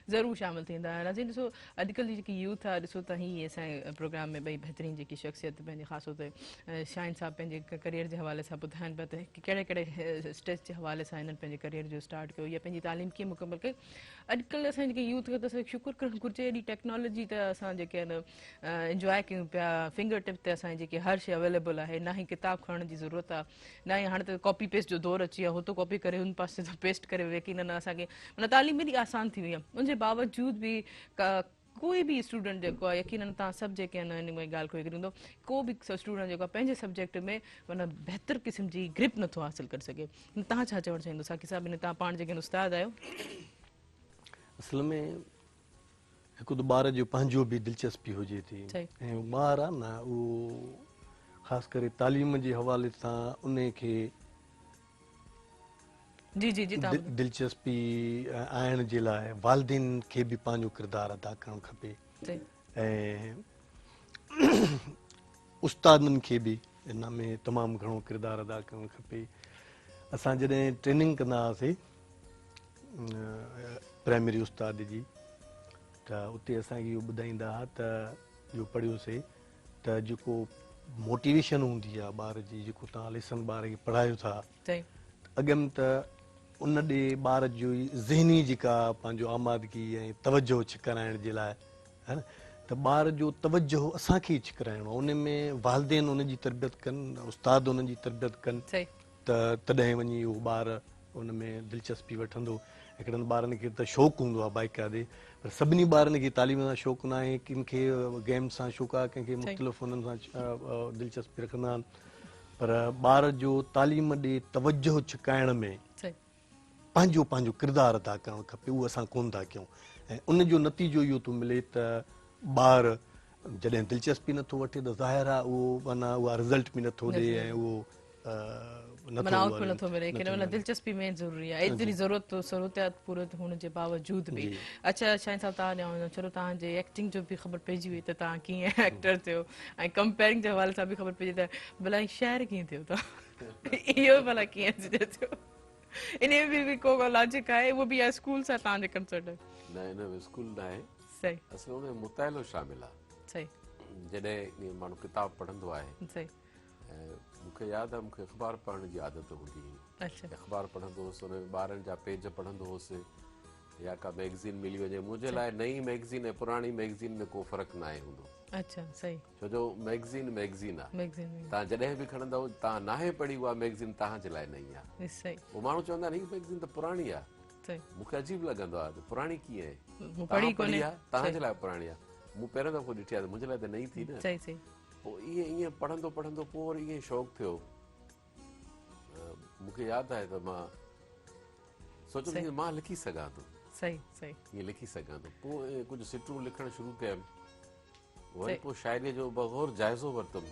ज़रूरु शामिलु थींदा नाज़रीन ॾिसो अॼुकल्ह जी जेकी यूथ आहे ॾिसो त हीअ असांजे प्रोग्राम में ॿई बहितरीन जेकी शख़्सियत पंहिंजे ख़ासि तौर ते शाहिन साहब पंहिंजे करियर जे हवाले सां ॿुधाइनि पिया त कहिड़े कहिड़े स्टेज जे हवाले सां हिननि पंहिंजे करियर जो स्टार्ट कयो या पंहिंजी तालीम कीअं मुकमल कई अॼुकल्ह असांजी जेकी यूथ खे त असांखे शुकुरु करणु घुरिजे एॾी टेक्नोलॉजी त असां जेके आहिनि इंजॉय कयूं पिया फिंगर टिप ते असांजी जेकी हर शइ अवेलेबल आहे न ई किताब खणण जी ज़रूरत आहे न ई हाणे त कॉपी पेस्ट जो दौरु अची वियो आहे हो त कॉपी करे हुन पासे सां पेस्ट करे यकीनन असांखे माना तालीम एॾी आसान थी वई आहे उनजे बावजूद बि कोई बि स्टूडेंट जेको आहे यकीनन तव्हां सभु जेके आहिनि हिन में ॻाल्हि कोई हिकिड़ी हूंदो को बि स्टूडेंट जेको आहे पंहिंजे सब्जेक्ट में माना बहितर क़िस्म जी ग्रिप नथो हासिलु करे सघे तव्हां छा चवणु चाहींदो साकी साहिब हिन तव्हां पाण जेके उस्ताद आहियो असल में हिकु त ॿार जो पंहिंजो बि दिलचस्पी हुजे थी ऐं ॿार आहे न उहो ख़ासि करे तालीम जे हवाले सां उन खे दिलचस्पी आणण जे लाइ वालिदैन खे बि पंहिंजो किरदारु अदा करणु खपे ऐं उस्तादनि खे बि इन में तमामु घणो किरदारु अदा करणु खपे असां जॾहिं ट्रेनिंग कंदा हुआसीं प्राइमरी उस्ताद जी त उते असांखे इहो ॿुधाईंदा हुआ त इहो पढ़ियोसीं त जेको मोटिवेशन हूंदी आहे ॿार जी जेको तव्हां लेसन ॿार खे पढ़ायो था अॻियां त उन ॾे ॿार जो ज़हनी जेका पंहिंजो आमादगी ऐं तवजो छिकराइण जे लाइ है न त ॿार जो तवजो असांखे ई छिकराइणो आहे उन में वालिदैन उन जी तरबियत कनि उस्ताद उन जी तरबियत कनि त तॾहिं वञी उहो ॿार उन में दिलचस्पी वठंदो हिकिड़नि ॿारनि खे त शौक़ु हूंदो आहे बाक़ाइदे पर सभिनी ॿारनि खे तालीम सां शौक़ु न आहे किन खे गेम सां शौक़ु आहे कंहिंखे मुख़्तलिफ़ उन्हनि सां दिलचस्पी रखंदा आहिनि पर ॿार जो तालीम ॾे तवजो छिकाइण में पंहिंजो पंहिंजो किरदारु अदा करणु खपे उहो असां कोन था कयूं ऐं उनजो नतीजो इहो थो मिले त ॿार जॾहिं दिलचस्पी नथो वठे त ज़ाहिर आहे उहो माना उहा रिज़ल्ट बि नथो ॾे ऐं उहो नथो मिले कि दिलचस्पी में ज़रूरी आहे एतिरी ज़रूरत पूरो हुअण जे बावजूद बि अच्छा शाहिन साहिब तव्हां चलो तव्हांजे एक्टिंग जो बि ख़बर पइजी वई त तव्हां कीअं एक्टर थियो ऐं कंपेयरिंग जे हवाले सां बि ख़बर पइजी त भला शाइर कीअं थियो त इहो भला कीअं थियो इन में बि को लॉजिक आहे उहो बि आहे स्कूल सां तव्हांजे कंसर्ट न इन में स्कूल न आहे सही असल में मुताइलो शामिल आहे सही जॾहिं माण्हू किताब पढ़ंदो आहे सही मूंखे यादि आहे मूंखे अख़बार पढ़ण जी आदत हूंदी हुई अख़बार पढ़ंदो हुउसि हुन में ॿारनि जा पेज पढ़ंदो हुउसि या का मैगज़ीन मिली वञे मुंहिंजे लाइ नई मैगज़ीन ऐं पुराणी मैगज़ीन में को फ़र्क़ु न आहे हूंदो अच्छा सही छो जो मैगज़ीन आहे तव्हां जॾहिं बि खणंदव तव्हां नाहे पढ़ी उहा मैगज़ीन तव्हांजे लाइ नई आहे पोइ माण्हू चवंदा आहिनि हीअ मैगज़ीन त पुराणी आहे मूंखे अजीब लॻंदो आहे त पुराणी कीअं आहे तव्हांजे लाइ पुराणी आहे मूं पहिरियों दफ़ो ॾिठी आहे मुंहिंजे लाइ त नई थी न पोइ ईअं पढ़ंदो पढ़ंदो पोइ वरी ईअं शौक़ु थियो मूंखे यादि आहे त मां सोचियो मां लिखी सघां थो ईअं लिखी सघां थो पोइ कुझु सिटूं लिखणु शुरू कयमि वरी पोइ शाइरीअ जो बग़ौर जाइज़ो वरितुमि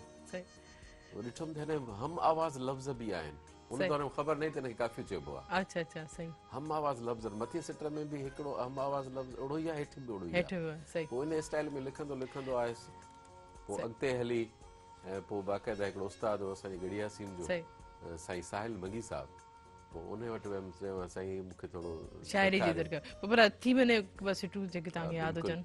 ॾिठुमि त हिन हम आवाज़ लफ़्ज़ बि आहिनि उन दौर में ख़बर न हिनखे काफ़ी चइबो आहे हम आवाज़ लफ़्ज़ मथे सिट में बि हिकिड़ो हम आवाज़ लफ़्ज़ ओड़ो ई आहे हेठि बि ओड़ो ई आहे पोइ इन स्टाइल में लिखंदो लिखंदो आयुसि पोइ अॻिते हली ऐं पोइ बाक़ाइदा हिकिड़ो उस्ताद हो असांजी गड़िया सीम जो साईं साहिल मंगी साहिबु पोइ उन वटि वियमि, चयो साईं मूंखे थोरो शाइरी जी सेखारियो। दरकार पोइ पर थी वञे बस सुठियूं जेके तव्हांखे यादि बिल्कुलु। हुजनि।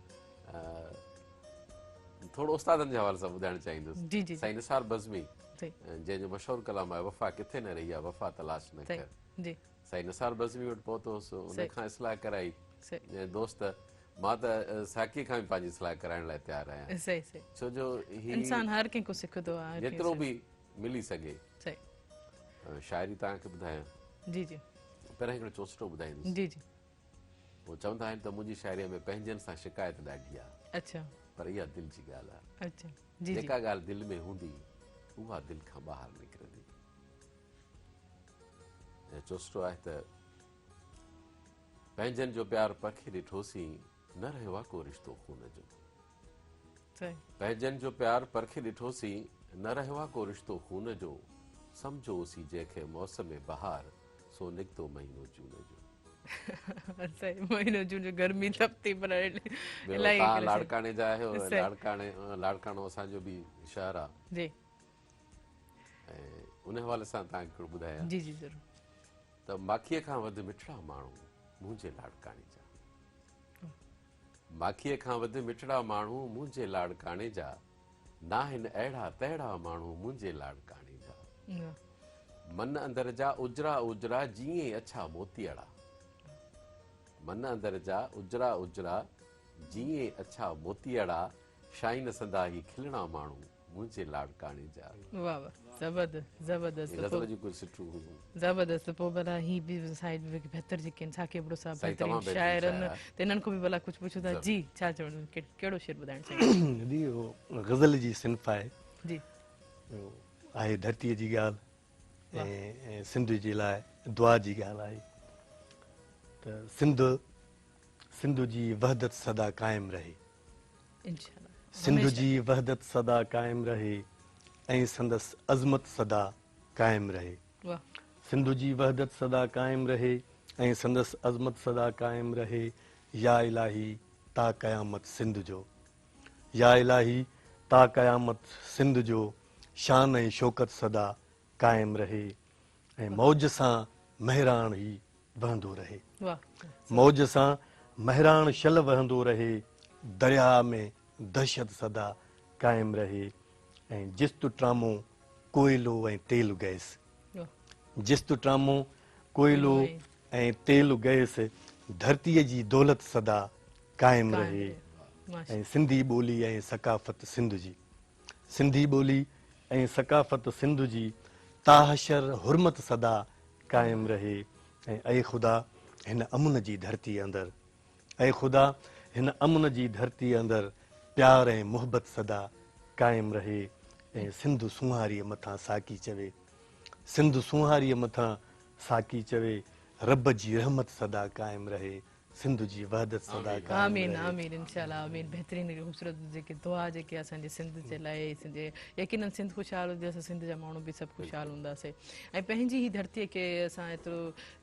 थोरो उस्तादनि जे हवाले सां ॿुधाइणु चाहींदुसि। जी जी साईं निसार बज़मी, सही जंहिंजो मशहूरु कलाम आहे वफ़ा किथे न रही आहे, वफ़ा तलाश न सही कर। जी साईं निसार बज़मी वटि पहुतोसि, उन सही। खां इस्लाह कराई। सही ऐं दोस्त, मां त साकी खां बि पंहिंजी इस्लाह कराइण लाइ तयारु आहियां, सही सही छो जो इंसान हर कंहिंखो सिखंदो आहे हर जेतिरो कंहिंखे बि मिली सघे। सही शाइरी तव्हांखे ॿुधायां, जी जी पहिरियों हिकिड़ो चोचलो ॿुधाईंदुसि। जी जी पोइ चवंदा आहिनि त मुंहिंजी शाइरीअ में पंहिंजनि सां शिकायत ॾाढी आहे, अच्छा पर इहा दिलि जी ॻाल्हि आहे। अच्छा जी जी जेका ॻाल्हि दिलि में हूंदी उहा दिलि खां ॿाहिरि निकिरंदी। ऐं चोचलो आहे त पंहिंजनि जो प्यार परखी ॾिठोसीं, न रहियो आहे को रिश्तो खून जो। सही पंहिंजनि जो प्यार परखी ॾिठोसीं, न रहियो आहे को रिश्तो खून जो। सम्झोसीं जंहिंखे मौसम बहार, सो निकितो महीनो जून जो। सही महीनो जून जो गर्मी तपती पर ॿियो इलाही तव्हां करे सही। लाड़काणे जा आहियो, सही। लाड़काणो असांजो बि शहरु आहे। जी ऐं उन हवाले सां तव्हांखे हिकिड़ो ॿुधायां जी जी ज़रूरु त माखीअ खां वधि मिठड़ा माण्हू मुंहिंजे लाड़काणे जा। माखीअ खां वधि मिठड़ा माण्हू मुंहिंजे लाड़काणे जा, न आहिनि अहिड़ा तहिड़ा माण्हू मुंहिंजे लाड़काणे जा। वाह, मन अंदर जा उजरा उजरा जीअं अछा मोतीअड़ा। मन अंदर जा उजरा उजरा जीअं अछा मोतीअड़ा, शाइन संदा ही खिलणा माण्हू मुंहिंजे लाड़काणे जा। वाह वाह ज़बरदस्त ज़बरदस्त गज़ल जी कुझु सुठियूं ज़बरदस्त पोइ भला ही बि साइड बहितर जेके आहिनि साके बुड़ो साहब साईं बहितरीन तमामु बहितरीनु शाइर शाइर आहिनि आहे। त इन्हनि खां बि भला कुझु पुछो था ज़रूरु। जी छा चवणो कहिड़ो शेर ॿुधाइणु चाहींदा दी उहो ग़ज़ल जी सिंफ़ आहे, जी उहो आहे धरतीअ जी ॻाल्हि ऐं सिंध जे लाइ दुआ जी ॻाल्हि आहे त सिंध जी वहदत सदा क़ाइमु रहे। इंशाल्लाह सिंध हमेशह। जी वहदत सदा क़ाइमु रहे ऐं संदसि अज़मत सदा क़ाइमु रहे। वाह सिंध जी वहदत सदा क़ाइमु रहे ऐं संदसि अज़मत सदा क़ाइमु रहे। या इलाही ता क़यामत सिंध जो, या इलाही ता क़यामत सिंध जो, शान ऐं शौकत सदा क़ाइमु रहे ऐं मौज सां महिराण ई वहंदो रहे। वाह मौज सां महिराण शल वहंदो रहे, दरिया में दहशत सदा क़ाइमु रहे ऐं जिस्तु ट्रामो कोयलो ऐं तेल गैस। वाह जिस्तु ट्रामो कोयलो ऐं तेल गैस, धरतीअ जी दौलत सदा क़ाइमु रहे ऐं सिंधी ॿोली ऐं सकाफ़त सिंध जी, सिंधी ॿोली ऐं सकाफ़त सिंध जी, ताहशर हुरमत सदा क़ाइमु रहे ऐं ऐं ख़ुदा हिन अमुन जी धरती अंदरि, ऐं ख़ुदा हिन अमुन जी धरती अंदरि प्यार ऐं मुहबत सदा क़ाइमु रहे ऐं सिंध सुंहारीअ मथां साकी चवे, सिंध सुंहारीअ मथां साकी चवे, रब जी रहमत सदा क़ाइमु रहे, सिंध जी वहदत सदा क़ाइमु आमीन रहे। आमीन इंशाल्लाह आमीन। बहितरीन ख़ूबसूरत जेके दुआ जेके असांजे सिंध जे लाइ सिंध यकीनन सिंध ख़ुशहाल हुजे असां सिंध जा माण्हू बि सभु ख़ुशहाल हूंदासीं ऐं पंहिंजी ई धरतीअ खे असां एतिरो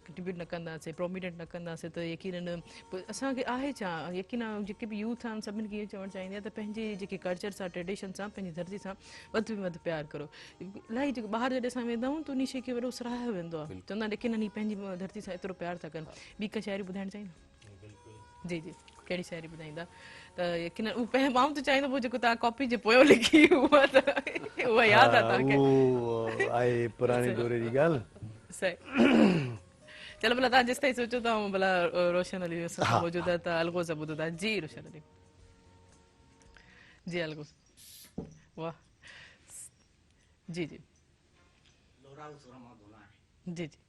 ट्रिब्यूट न कंदासीं प्रोमिनेंट न कंदासीं त यकीनन असांखे आहे छा यकीन जेके बि यूथ आहिनि सभिनी खे इहो चवणु चाहींदी आहियां त पंहिंजी जेके कल्चर सां ट्रेडिशन सां पंहिंजी धरती सां वधि में वधि प्यारु करो। इलाही जेके ॿाहिरि जॾहिं असां वेंदा आहियूं त उन शइ खे वॾो सराहियो वेंदो आहे, चवंदा आहिनि यकीनन ही पंहिंजी धरती सां एतिरो प्यारु था कनि। ॿी का शाइरी ॿुधाइणु चाहींदा? जी जी कहिड़ी शाइरी ॿुधाईंदा त यकीन उहो मां त चाहींदो पोइ जेको तव्हां कॉपी जे पोयों लिखी उहा त उहा यादि आहे तव्हांखे? उहो आहे पुराणे दौरे जी ॻाल्हि। सही चलो भला तव्हां जेसि ताईं सोचो था भला रोशन अली सां मौजूदु आहे त अलगोज़ ॿुधो था। जी रोशन अली जी अलगोज़ वाह जी जी लोराऊ सुरमा धुना है। जी जी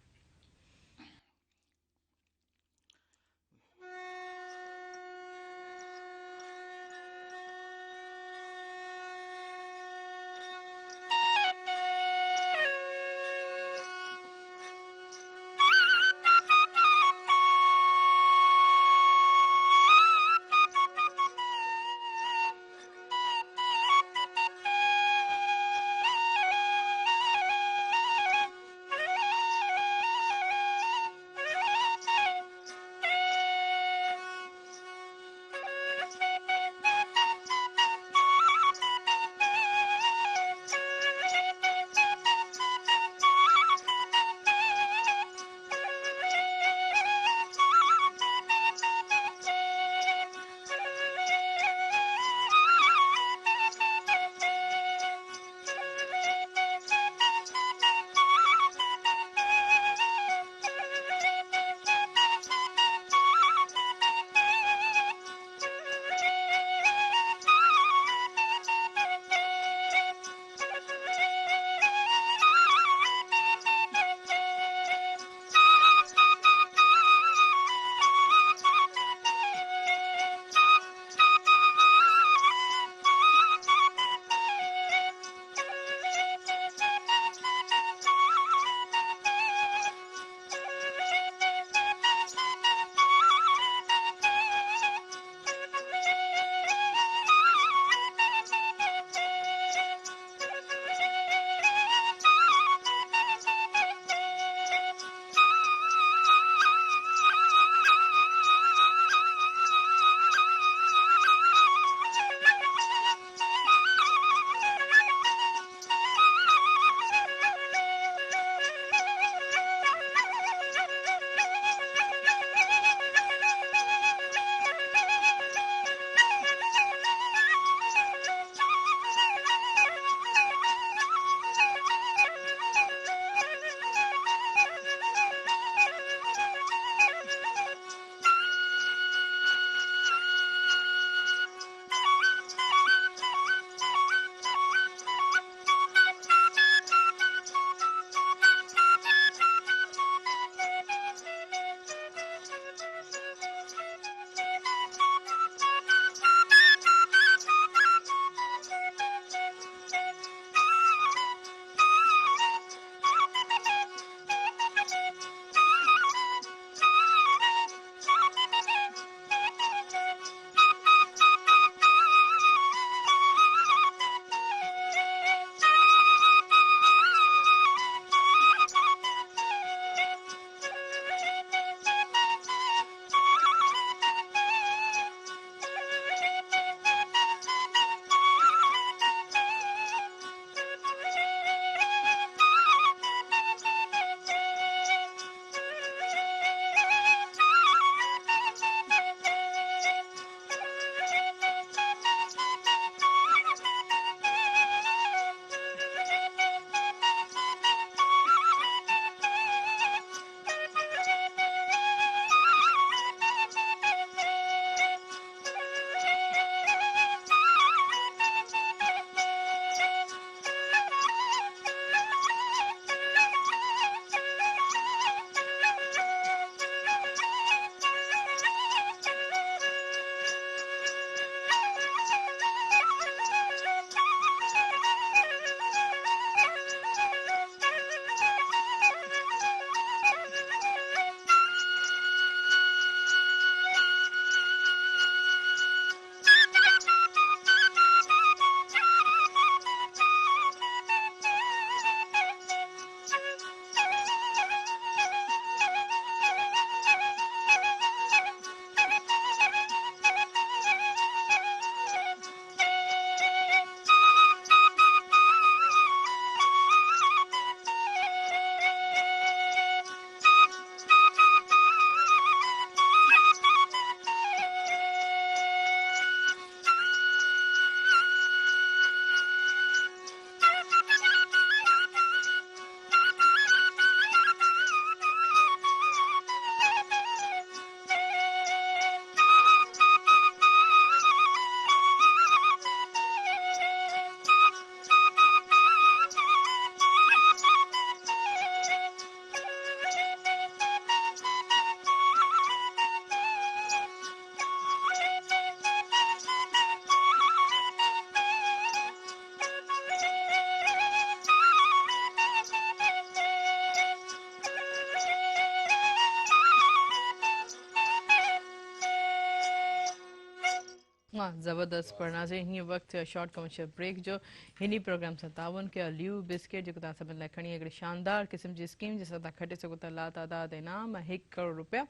वाह ज़बरदस्त पढ़नासीं हीअं वक़्तु शॉर्ट कमर्शियल ब्रेक जो हिन प्रोग्राम सां तावन कयो ल्यू बिस्किट जेको तव्हां सभिनि लाइ खणी हिकिड़ी शानदार क़िस्म जी स्कीम जंहिंसां तव्हां खटे सघो था लातादाद इनाम 1 करोड़ रुपया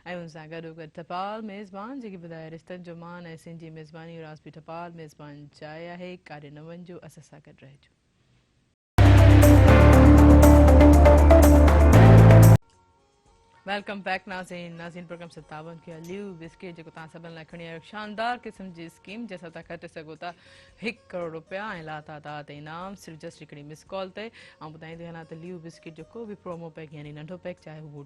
ऐं हुन सां गॾोगॾु टपाल मेज़बान जेकी ॿुधाए रिश्तनि जो मान ऐं सिंधी मेज़बानी रासबी टपाल मेज़बान चाहे आहे काॾे न वञिजो असां सां गॾु रहिजो। वेलकम बैक नाज़रीन प्रोग्राम से तावन के ल्यू बिस्किट जो तव्हां सभिनि लाइ खणी आयो शानदार क़िस्म जी स्कीम जंहिंसां तव्हां खटे सघो था 1 करोड़ रुपया ऐं लातादाद इनाम सिर्फ़ु जस्ट हिकिड़ी मिस कॉल ते ऐं ॿुधाईंदी हलां त ल्यू बिस्किट जो को बि प्रोमो पैक यानी नंढो पैक चाहे हू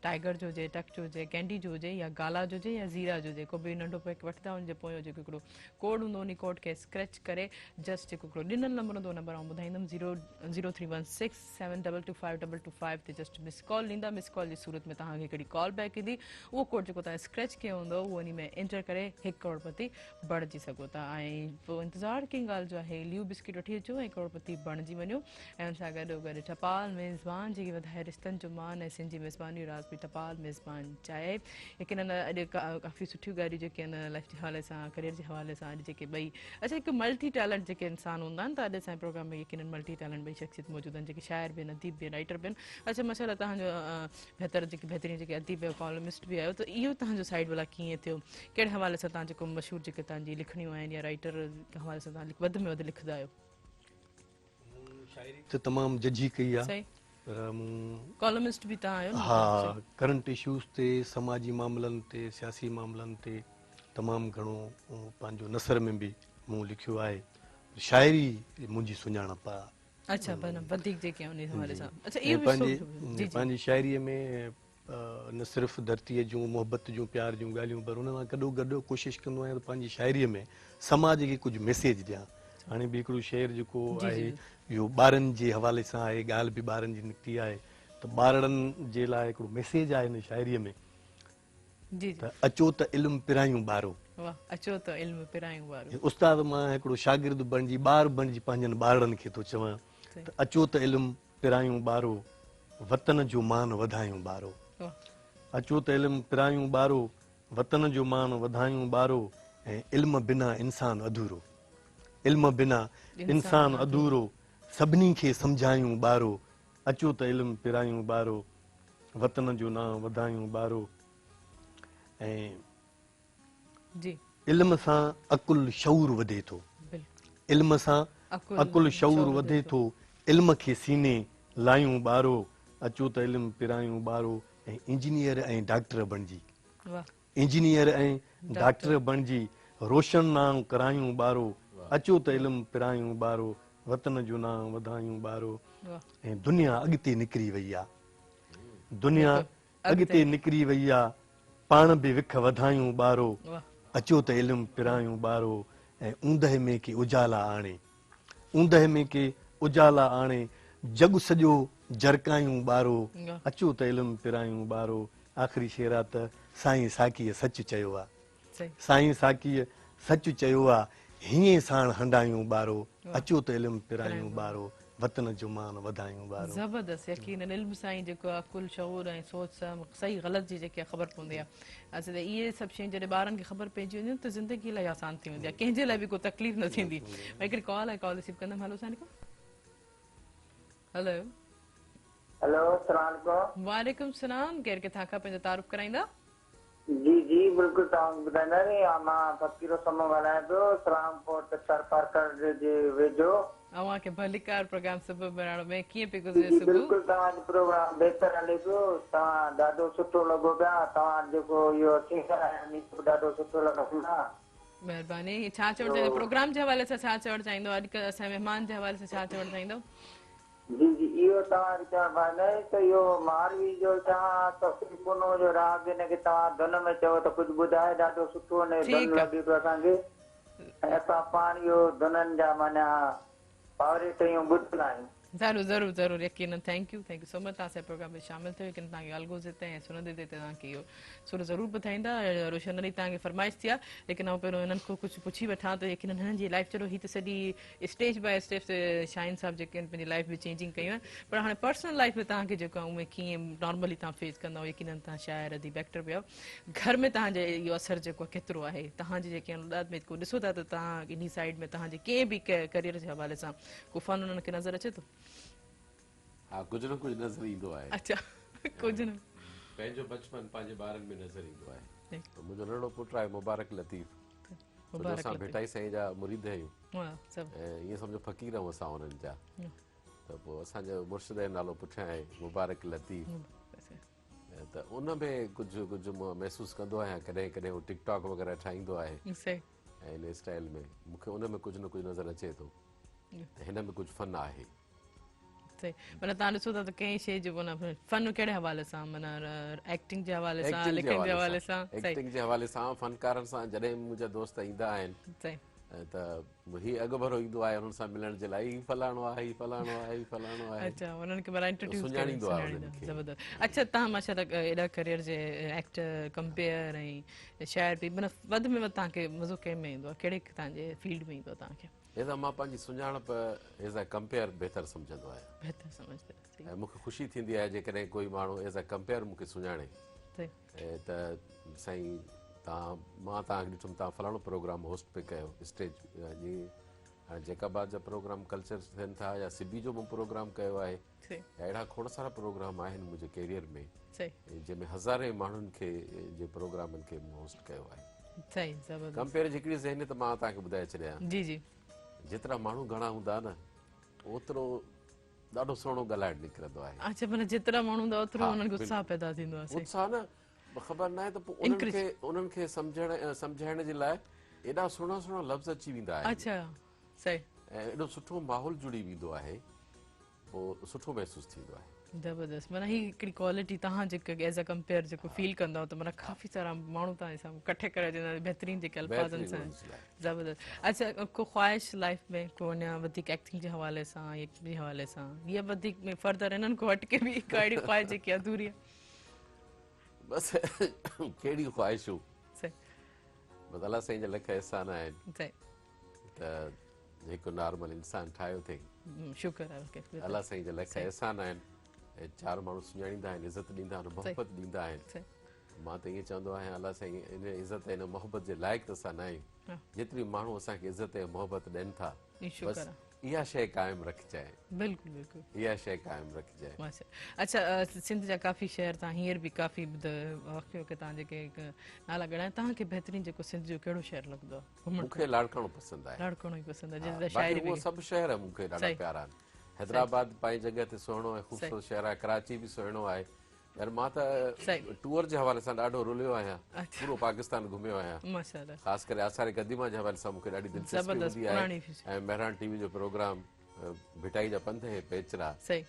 टाइगर जो हुजे टक जो हुजे कैंडी जो हुजे या गाला जो हुजे या ज़ीरा जो हुजे को बि नंढो पैक वठंदा हुनजे पोयों जेको हिकिड़ो कोड हूंदो उन कोड खे स्क्रैच करे जस्ट जेको हिकिड़ो ॾिनल नंबर हूंदो नंबर आउं ॿुधाईंदमि 00316722525 ते जस्ट मिस कॉल ॾींदा मिस कॉल जी सूरत में तव्हांखे हिकिड़ी कॉल बैक ईंदी उहो कोड जेको तव्हां स्क्रैच कयो हूंदो उहो उन में एंटर करे 1 करोड़पति बणिजी सघो था ऐं पोइ इंतज़ारु कंहिं ॻाल्हि जो आहे ल्यू बिस्किट वठी अचो ऐं करोड़पति बणिजी वञो ऐं हुन सां गॾोगॾु टपाल मेज़बान जेकी वधाए रिश्तनि जो मान ऐं सिंधी मेज़बानी रासबी टपाल मेज़बान चाहे यकीनन अॼु काफ़ी सुठियूं ॻाल्हियूं जेके आहिनि लाइफ जे हवाले सां करियर जे हवाले सां अॼु जेके ॿई अच्छा हिकु मल्टी टैलेंट जेके इंसान हूंदा आहिनि त अॼु असांजे प्रोग्राम में यकीनन मल्टी टैलेंट ॿई शख़्सियत मौजूदु आहिनि जेके शाइर बि आहिनि अदीब बि आहिनि राइटर बि आहिनि अच्छा मशाला तव्हांजो बहितरीन जेके अदीब कॉलमिस्ट बि आहियो त इहो तव्हांजो साइड वाला कीअं थियो कहिड़े हवाले सां तव्हां जेको मशहूरु जेके तव्हांजी लिखणियूं आहिनि या राइटर हवाले सां तव्हां वधि में वधि लिखंदा आहियो त तमामु जजी कई आहे सही पर मूं कॉलमिस्ट बि तव्हां आहियो न? हा करंट इशूज़ ते समाजी मामलनि ते सियासी मामलनि ते तमामु घणो पंहिंजो नसर में बि मूं लिखियो आहे शाइरी मुंहिंजी सुञाणप आहे अच्छा पर वधीक जेके उन हवाले सां अच्छा ऐं इहो बि पंहिंजी शाइरीअ में न सिर्फ़ु धरतीअ जूं मोहबत जूं प्यार जूं ॻाल्हियूं पर हुन सां गॾो कोशिशि कंदो आहियां त पंहिंजी शाइरीअ में समाज खे कुझु मैसेज ॾियां हाणे बि हिकिड़ो शेर जेको आहे इहो ॿारनि जे हवाले सां आहे ॻाल्हि बि ॿारनि जी निकिती आहे त ॿारनि जे लाइ हिकिड़ो मैसेज आहे हिन शाइरीअ में त अचो त इल्मु पिरायूं ॿारो अचो त इल्मु पिरायूं ॿारो उस्ताद मां हिकिड़ो शागिर्द बणिजी ॿार बणिजी पंहिंजनि ॿारनि खे थो चवां त अचो त इल्मु पिरायूं ॿारो वतन जो मान वधायूं ॿारो अचो त इल्मु पिरायूं ॿारो वतन जो मान वधायूं ॿारो ऐं इल्म बिना इंसान अधूरो इल्म बिना इंसान अधूरो सभिनी खे सम्झायूं ॿारो अचो त इल्मु पिरायूं ॿारो वतन जो नाम वधायूं ॿारो ऐं इल्म सां अकुल शऊर वधे थो इल्म सां अकुल शऊर वधे थो इल्म खे सीने लायूं ॿारो अचो त इल्मु पिरायूं ॿारो ऐं इंजीनियर ऐं डॉक्टर बणिजी इंजीनियर ऐं डॉक्टर बणिजी रोशन नाम करायूं ॿारो अचो त इल्मु पिरायूं ॿारो वतन जो नाम वधायूं ॿारो ऐं दुनिया अॻिते निकिरी वई आहे दुनिया अॻिते निकिरी वई आहे पाण बि विख वधायूं ॿारो अचो त इल्मु पिरायूं ॿारो ऐं ऊंदहि में के उजाला आणे ऊंदहि में के उजाला आणे जग सॼो जरकायूं ॿारो अचो त इल्मु पिरायूं ॿारो आख़िरी शेर आहे त साईं साकीअ सच चयो आहे साईं साकीअ सच चयो आहे हीअं साण हंडायूं ॿारो अचो त इल्मु पिरायूं ॿारो वतन जो मान वधायूं ॿारो ज़बरदस्त यकीनन इल्मु सां ई जेको आहे कुल शऊर ऐं सोच सां सही ग़लति जी जेकी आहे ख़बर पवंदी आहे असां त इहे सभु शयूं जॾहिं ॿारनि खे ख़बर पइजी वेंदियूं त ज़िंदगी इलाही आसान थी वेंदी आहे कंहिंजे लाइ बि को तकलीफ़ न थींदी हिकिड़ी कॉल आहे कॉल रिसीव कंदमि हलो सानिका हेलो हेलो अस्सलाम वालेकुम सलाम केरु किथां खां पंहिंजो तारुफ़ कराईंदा जी जी बिल्कुलु तव्हां ॿुधाईंदा नी मां फ़कीरो समो ॻाल्हायां पियो सलामकोट सरपारकर जे वेझो अव्हांखे भलीकार प्रोग्राम सुबुह बणाइण में कीअं पियो गुज़रे सुबुह बिल्कुलु तव्हांजो प्रोग्राम बहितर हले पियो तव्हां ॾाढो सुठो लॻो पिया तव्हां जेको इहो सिंगर आहियो ॾाढो सुठो लॻो पिया महिरबानी छा चवणु चाहींदो प्रोग्राम जे हवाले सां छा चवणु चाहींदो अॼुकल्ह असांजे महिमान जे हवाले सां छा चवणु चाहींदो जी जी इहो तव्हांखे चवणु आहे त इहो मारवी जो तव्हां तफ़सीनो जो राग हिनखे तव्हां धुन में चओ त कुझु ॿुधाए ॾाढो सुठो धुन लॻे पियो असांखे ऐं असां पाण इहो धुननि जा माना पावरेट आहियूं ॿुधंदा आहियूं ज़रूर ज़रूर ज़रूर यकीनन थैंक यू सो मच तव्हां असांजे प्रोग्राम में शामिल थियो लेकिन तव्हांखे अलगोज़ हिते ऐं सुनंदे हिते तव्हांखे इहो सुर ज़रूरु ॿुधाईंदा रोशन अली तव्हांखे फरमाइश थी आहे लेकिन आउं पहिरियों हिननि खां कुझु पुछी वठां त यकीनन हिननि जी लाइफ चलो हीअ त सॼी स्टेज बाय स्टेज ते शाहिन साहब जेके आहिनि पंहिंजी लाइफ में चेंजिंग कयूं आहिनि पर हाणे पर्सनल लाइफ में तव्हांखे जेको आहे उहे कीअं नॉर्मली तव्हां फेस कंदा यकीनन तव्हां शाइर अदीब एक्टर बि आहियो घर में तव्हांजे इहो असरु जेको आहे केतिरो आहे तव्हांजी जेके औलाद में को ॾिसो था त तव्हां इन साइड में तव्हांजे कंहिं बि करियर जे हवाले सां को फन उन्हनि खे नज़र अचे थो हा कुझु न कुझु नज़र ईंदो आहे अच्छा कुझु न पंहिंजो बचपन पंहिंजे ॿारनि में नज़र ईंदो आहे जी। त मुंहिंजो नंढो पुटु आहे मुबारक लतीफ़ छोजो मुबारक असां लतीफ़। भेटाई साईं जा मुरीद आहियूं वाह सभु ऐं ईअं सम्झो फ़क़ीर आहियूं असां उन्हनि जा हम्म। त पोइ असांजो मुर्शिद जो नालो पुठियां आहे मुबारक लतीफ़ ऐं त उन में कुझु कुझु मां महसूसु कंदो आहियां कॾहिं कॾहिं उहो टिकटॉक वग़ैरह ठाहींदो आहे सही ऐं इन स्टाइल में मूंखे उन में कुझु न कुझु नज़र अचे थो त हिन में कुझु फ़न आहे सही माना तव्हां ॾिसो था त कंहिं शइ जो माना फन कहिड़े हवाले सां माना एक्टिंग जे हवाले सां लिखण जे हवाले सां सही एक्टिंग जे हवाले सां फ़नकारनि सां जॾहिं मुंहिंजा दोस्त ईंदा आहिनि सही त हीउ अॻु भरो ईंदो आहे हुननि सां मिलण जे लाइ हीउ फलाणो आहे हीउ फलाणो आहे हीउ फलाणो आहे अच्छा उन्हनि खे माना इंट्रोड्यूस सुञाणींदो आहे उन्हनि खे। ज़बरदस्त अच्छा तव्हां माशाल्लाह एॾा करियर जे एक्टर कंपेयर ऐं शाइर बि माना वधि में वधि तव्हांखे मज़ो कंहिं में ईंदो आहे कहिड़े तव्हांजे फील्ड में ईंदो आहे तव्हांखे एज़ मां पंहिंजी सुञाणप एज़ अ कंपेयर बहितर सम्झंदो आहियां बहितर सम्झंदा सही ऐं मूंखे ख़ुशी थींदी आहे जेकॾहिं कोई माण्हू एज़ अ कंपेयर मूंखे सुञाणे सही ऐं त साईं मां तव्हांखे ॾिठुमि तव्हां फलाणो प्रोग्राम होस्ट पे कयो स्टेज जीअं हाणे जेकाबाद जा प्रोग्राम कल्चर थियनि था या सिबी जो मूं प्रोग्राम कयो आहे सही या अहिड़ा खोड़ सारा प्रोग्राम आहिनि मुंहिंजे कैरियर में सही जंहिंमें हज़ारे माण्हुनि खे जे प्रोग्रामनि खे मूं होस्ट कयो आहे सही ज़बरदस्त कंपेयर जी हिकिड़ी ज़हनियत मां तव्हांखे ॿुधाए छॾियां जी जी जेतिरा माण्हू घणा हूंदा न ओतिरो ॾाढो सुहिणो ॻाल्हाइणु निकिरंदो आहे अच्छा माना जेतिरा माण्हू हूंदा ओतिरो हा, उन्हनि खे उत्साह बिल्कुलु। पैदा थींदो आहे सही उत्साह न ख़बर न आहे त पोइ उन्हनि खे सम्झाइण जे लाइ एॾा सुहिणा सुहिणा लफ़्ज़ अची वेंदा आहिनि अच्छा सही ऐं एॾो सुठो माहौल जुड़ी वेंदो आहे पोइ सुठो महसूसु थींदो आहे ज़बरदस्त माना ही हिकिड़ी क्वालिटी तव्हां जेके एज़ अ कंपेयर जेको फील कंदा त माना काफ़ी सारा माण्हू तव्हां सां इकठे करे ॾींदा बहितरीनु जेके अल्फाज़नि सां बहितरीनु लाइ। ज़बरदस्त अच्छा को ख़्वाहिश लाइफ में को अञा वधीक एक्टिंग जे हवाले सां या जे हवाले सां या वधीक में फर्दर हिननि खां हटके बि हिकु अहिड़ी ख़्वाहिश जेकी अधूरी आहे बसि कहिड़ी ख़्वाहिशूं सही बसि अलाह साईं जा लख अहसान आहिनि सही त हिकु नॉर्मल इंसानु ठाहियो अथई शुक्र आहे ओके अलाह साईं जा लख अहसान आहिनि ऐं चारि माण्हू सुञाणींदा आहिनि इज़त ॾींदा आहिनि मोहबत ॾींदा आहिनि सही मां त ईअं चवंदो आहियां अलाह साईं इन इज़त ऐं इन मोहबत जे लाइक़ु त असां न आहियूं हा जेतिरी माण्हू असांखे इज़त ऐं मोहबत ॾियनि था ई शुक्र बसि आहे इहा शइ क़ाइमु रखिजांइ बिल्कुलु बिल्कुलु इहा शइ क़ाइमु रखिजांइ माशा अच्छा सिंध जा काफ़ी शहर तव्हां हींअर बि काफ़ी वक़्तु की तव्हां जेके नाला ॻणाया तव्हांखे बहितरीनु जेको सिंध जो कहिड़ो शहर लॻंदो आहे घुमण मूंखे लाड़काणो पसंदि आहे ॾाढो ई पसंदि आहे हा, जंहिं बाक़ी शाइरी उहो बि सभु शहर मूंखे ॾाढा सही। प्यारा आहिनि हैदराबाद पंहिंजी जॻह ते सुहिणो ऐं ख़ूबसूरत शहर आहे कराची बि सुहिणो आहे पर मां त सही। टूर जे हवाले सां ॾाढो रुलियो आहियां अच्छा पूरो पाकिस्तान घुमियो आहियां माशाल्लाह ख़ासि करे आसार क़दीमा जे हवाले सां मूंखे ॾाढी दिलचस्पी ज़बरदस्त हूंदी पुराणी आहे ऐं मेहरान टीवी जो प्रोग्राम भिटाई जा पंध हे पेचरा सही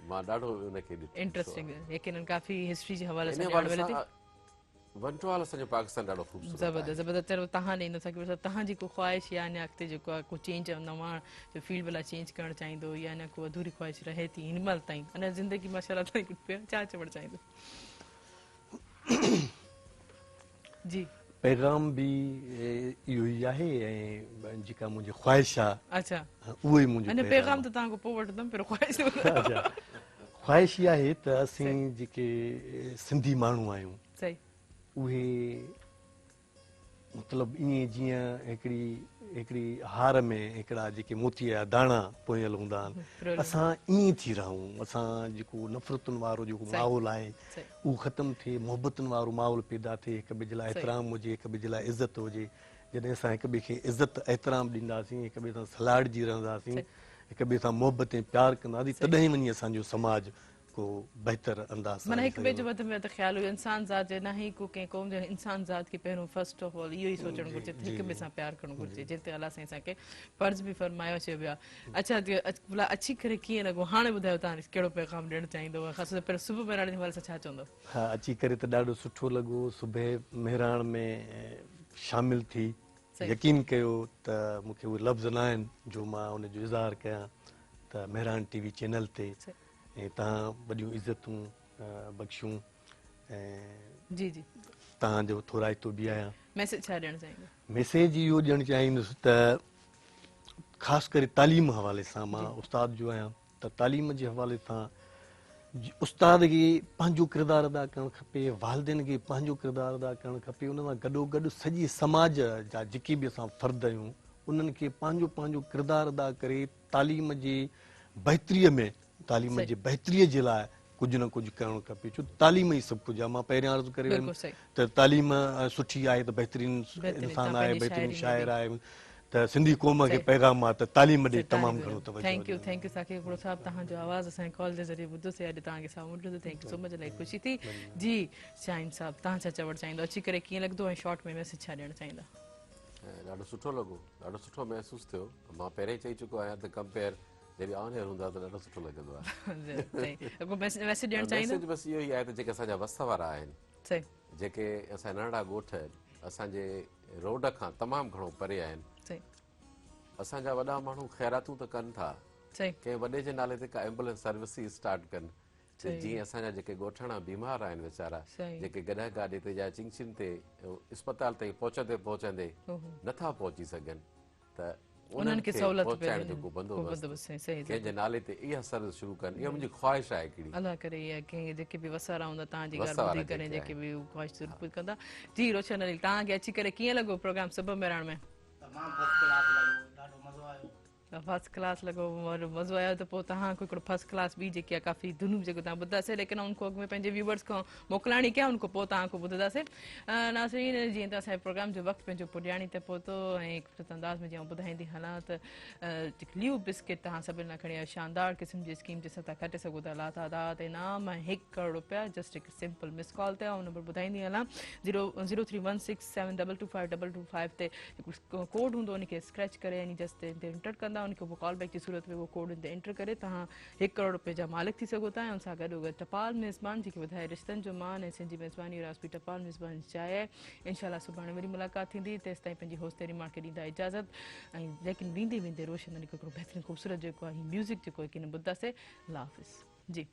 मां ॾाढो उनखे ॾिठो इंटरेस्टिंग आहे यकीनन काफ़ी हिस्ट्री जे हवाले इन सां ॼाण हवाले मिले थी सां वंटवाल असांजो पाकिस्तान ॾाढो ख़ूबसूरत आहे ज़बरदस्त ज़बरदस्त चलो तव्हां ॾे नथा की तव्हांजी को ख़्वाहिश या अञा अॻिते जेको आहे को चेंज नवां जो फील्ड भला चेंज करणु चाहींदो या अञा को अधूरी ख़्वाहिश रहे थी हिन महिल ताईं अञा ज़िंदगी माशाल्लाह ताईं कुझु पियो छा चवणु चाहींदो जी पैगाम बि इहो ई आहे ऐं जेका मुंहिंजी ख़्वाहिश आहे अच्छा उहो ई मुंहिंजो अञा पैगाम पैगाम त तव्हां खां पोइ वठंदमि पहिरियों ख़्वाहिश अच्छा ख़्वाहिश इहा आहे त असीं जेके सिंधी माण्हू आहियूं सही उहे मतिलबु ईअं जीअं हिकिड़ी हार में हिकिड़ा जेके मोती जा दाणा पोयल हूंदा आहिनि असां ईअं थी रहूं असां जेको नफ़रतुनि वारो जेको माहौल आहे सही उहो ख़तमु थिए मोहबतुनि वारो माहौल पैदा थिए हिक ॿिए जे लाइ एतिराम हुजे हिक ॿिए जे लाइ इज़त हुजे जॾहिं असां हिक ॿिए खे इज़त एतिराम ॾींदासीं हिक ॿिए सां सलाड़जी रहंदासीं हिक ॿिए सां मोहबत ऐं प्यारु कंदासीं तॾहिं वञी असांजो समाज को बहितर अंदाज़ माना हिक ॿिए जो वधि में वधि ख़्यालु हुयो इंसान ज़ात जे न ई को कंहिं क़ौम जे इंसान ज़ात खे पहिरियों फस्ट ऑफ ऑल इहो ई सोचणु घुरिजे त हिक ॿिए सां प्यारु करणु घुरिजे जिते अलाह साईं असांखे फर्ज़ बि फरमायो चयो वियो आहे अच्छा भला अची करे कीअं लॻो हाणे ॿुधायो तव्हां कहिड़ो पैगाम ॾियणु चाहींदव ख़ासि करे पहिरियों सुबुह महिराण जे हवाले सां छा चवंदव हा अची करे त ॾाढो सुठो लॻो सुबुह महिराण में शामिलु थी यकीन कयो त मूंखे उहे लफ़्ज़ न आहिनि जो मां उनजो इज़हार कयां त त मेहरान टीवी चैनल ते ऐं तव्हां वॾियूं इज़तूं बख़्शूं ऐं जी जी तव्हांजो थोराइतो बि आहियां। मैसेज छा ॾियणु चाहींदो? मैसेज इहो ॾियणु चाहींदुसि त ख़ासि करे तालीम हवाले सां, मां उस्ताद जो आहियां, त तालीम जे हवाले सां उस्ताद खे पंहिंजो किरदारु अदा करणु खपे, वालिदेन खे पंहिंजो किरदारु अदा करणु खपे, उन सां गॾोगॾु सॼे समाज जा जेके बि असां फ़र्द आहियूं उन्हनि खे पंहिंजो पंहिंजो किरदारु अदा करे तालीम जे बहितरीअ में, तालीम जे बहितरीअ जे लाइ कुझु न कुझु करणु खपे, छो तालीम ई सभु कुझु आहे। मां पहिरियां अर्ज़ु करे वियुमि त तालीम सुठी आहे त बहितरीनु इंसानु आहे, बहितरीनु शाइर आहे, त सिंधी क़ौम खे पैगाम आहे त तालीम ॾे तमामु घणो तवजो। थैंक यू साकिब हिकिड़ो साहिबु तव्हांजो आवाज़ असांजे कॉल जे ज़रिए ॿुधोसीं, अॼु तव्हांखे साम्हूं ॾिठो, थैंक यू सो मच, इलाही ख़ुशी थी। जी शाहीन साहिबु तव्हां छा चवणु चाहींदो, अची करे कीअं लॻंदो ऐं शॉर्ट में मैसेज छा ॾियणु चाहींदा? ॾाढो सुठो लॻो, ॾाढो सुठो महसूसु थियो। मां पहिरियों चई चुको आहियां त कंपेयर जॾहिं ऑन एयर हूंदो आहे त ॾाढो सुठो लॻंदो आहे। मैसेज ॾियणु चाहींदा? मैसेज बसि इहो ई आहे त जेके असांजा वस वारा आहिनि, जेके असांजा नंढा ॻोठ असांजे रोड खां तमामु घणो परे आहिनि, असांजा वॾा माण्हू ख़ैरातूं त कनि था, कंहिं वॾे जे नाले ते का एम्बुलेंस सर्विस ई स्टार्ट कनि, जीअं असांजा जेके ॻोठाणा बीमार आहिनि वीचारा, जेके गॾह गाॾी ते या चिंचिन ते इस्पताल ताईं पहुचंदे पहुचंदे नथा पहुची सघनि, त उन्हनि खे पहुचाइण जो को बंदोबस्तु कंहिंजे नाले ते इहा सर्विस शुरू कनि, इहा मुंहिंजी ख़्वाहिश आहे हिकिड़ी। अलाह करे इहा कंहिं जेके बि वसारा हूंदा तव्हांजी ॻाल्हि ॿुधी करे जेके बि ख़्वाहिश पूरी कंदा। जी रोशन अली, तव्हांखे अची करे कीअं लॻो प्रोग्राम सुबह मेहरान में? तमामु फर्स्ट क्लास लॻो, ॾाढो मज़ो आयो। फर्स्ट क्लास लॻो और मज़ो आयो, त पोइ तव्हां हिकिड़ो फर्स्ट क्लास ॿी जेकी आहे काफ़ी धुनूं जेको तव्हां ॿुधासीं, लेकिन उनको अॻु में पंहिंजे व्यूवर्स खां मोकिलाणी कया, उनको पोइ तव्हां को ॿुधंदासीं। नाज़रीन, जीअं त असांजे प्रोग्राम जो वक़्तु पंहिंजो पुॼाणी ते पहुतो ऐं हिकु अंदाज़ में जीअं ॿुधाईंदी हलां त ल्यू बिस्किट तव्हां सभिनि लाइ खणी आयो, शानदार क़िस्म जी स्कीम जंहिंसां तव्हां खटे सघो था लातादाद इनाम ऐं ₹1 करोड़, जस्ट हिकु सिंपल मिस कॉल ते ऐं नंबर ॿुधाईंदी हलां 03167225225 ते हिकु कोड हूंदो, उनखे स्क्रैच करे यानी जस्ट ते इंटर कंदा, उनखे पोइ कॉल बैक जी सूरत में उहो कोड ते एंटर करे तव्हां ₹1 करोड़ जा मालिक थी सघो था। ऐं उन सां गॾोगॾु टपाल मेज़बान जेके ॿुधाए रिश्तनि जो मान ऐं सिंधी मेज़बानी रासपी टपाल मेज़बान चाहे। इंशाल्लाह सुभाणे वरी मुलाक़ात थींदी, तेसि ताईं पंहिंजी होस्टेरी मां खे ॾींदा इजाज़त। ऐं लेकिन वेंदे वेंदे रोशन अली हिकिड़ो बहितरीनु ख़ूबसूरत जेको आहे म्यूज़िक जेको आहे की न ॿुधंदासीं। अल्लाह हाफ़िज़ जी।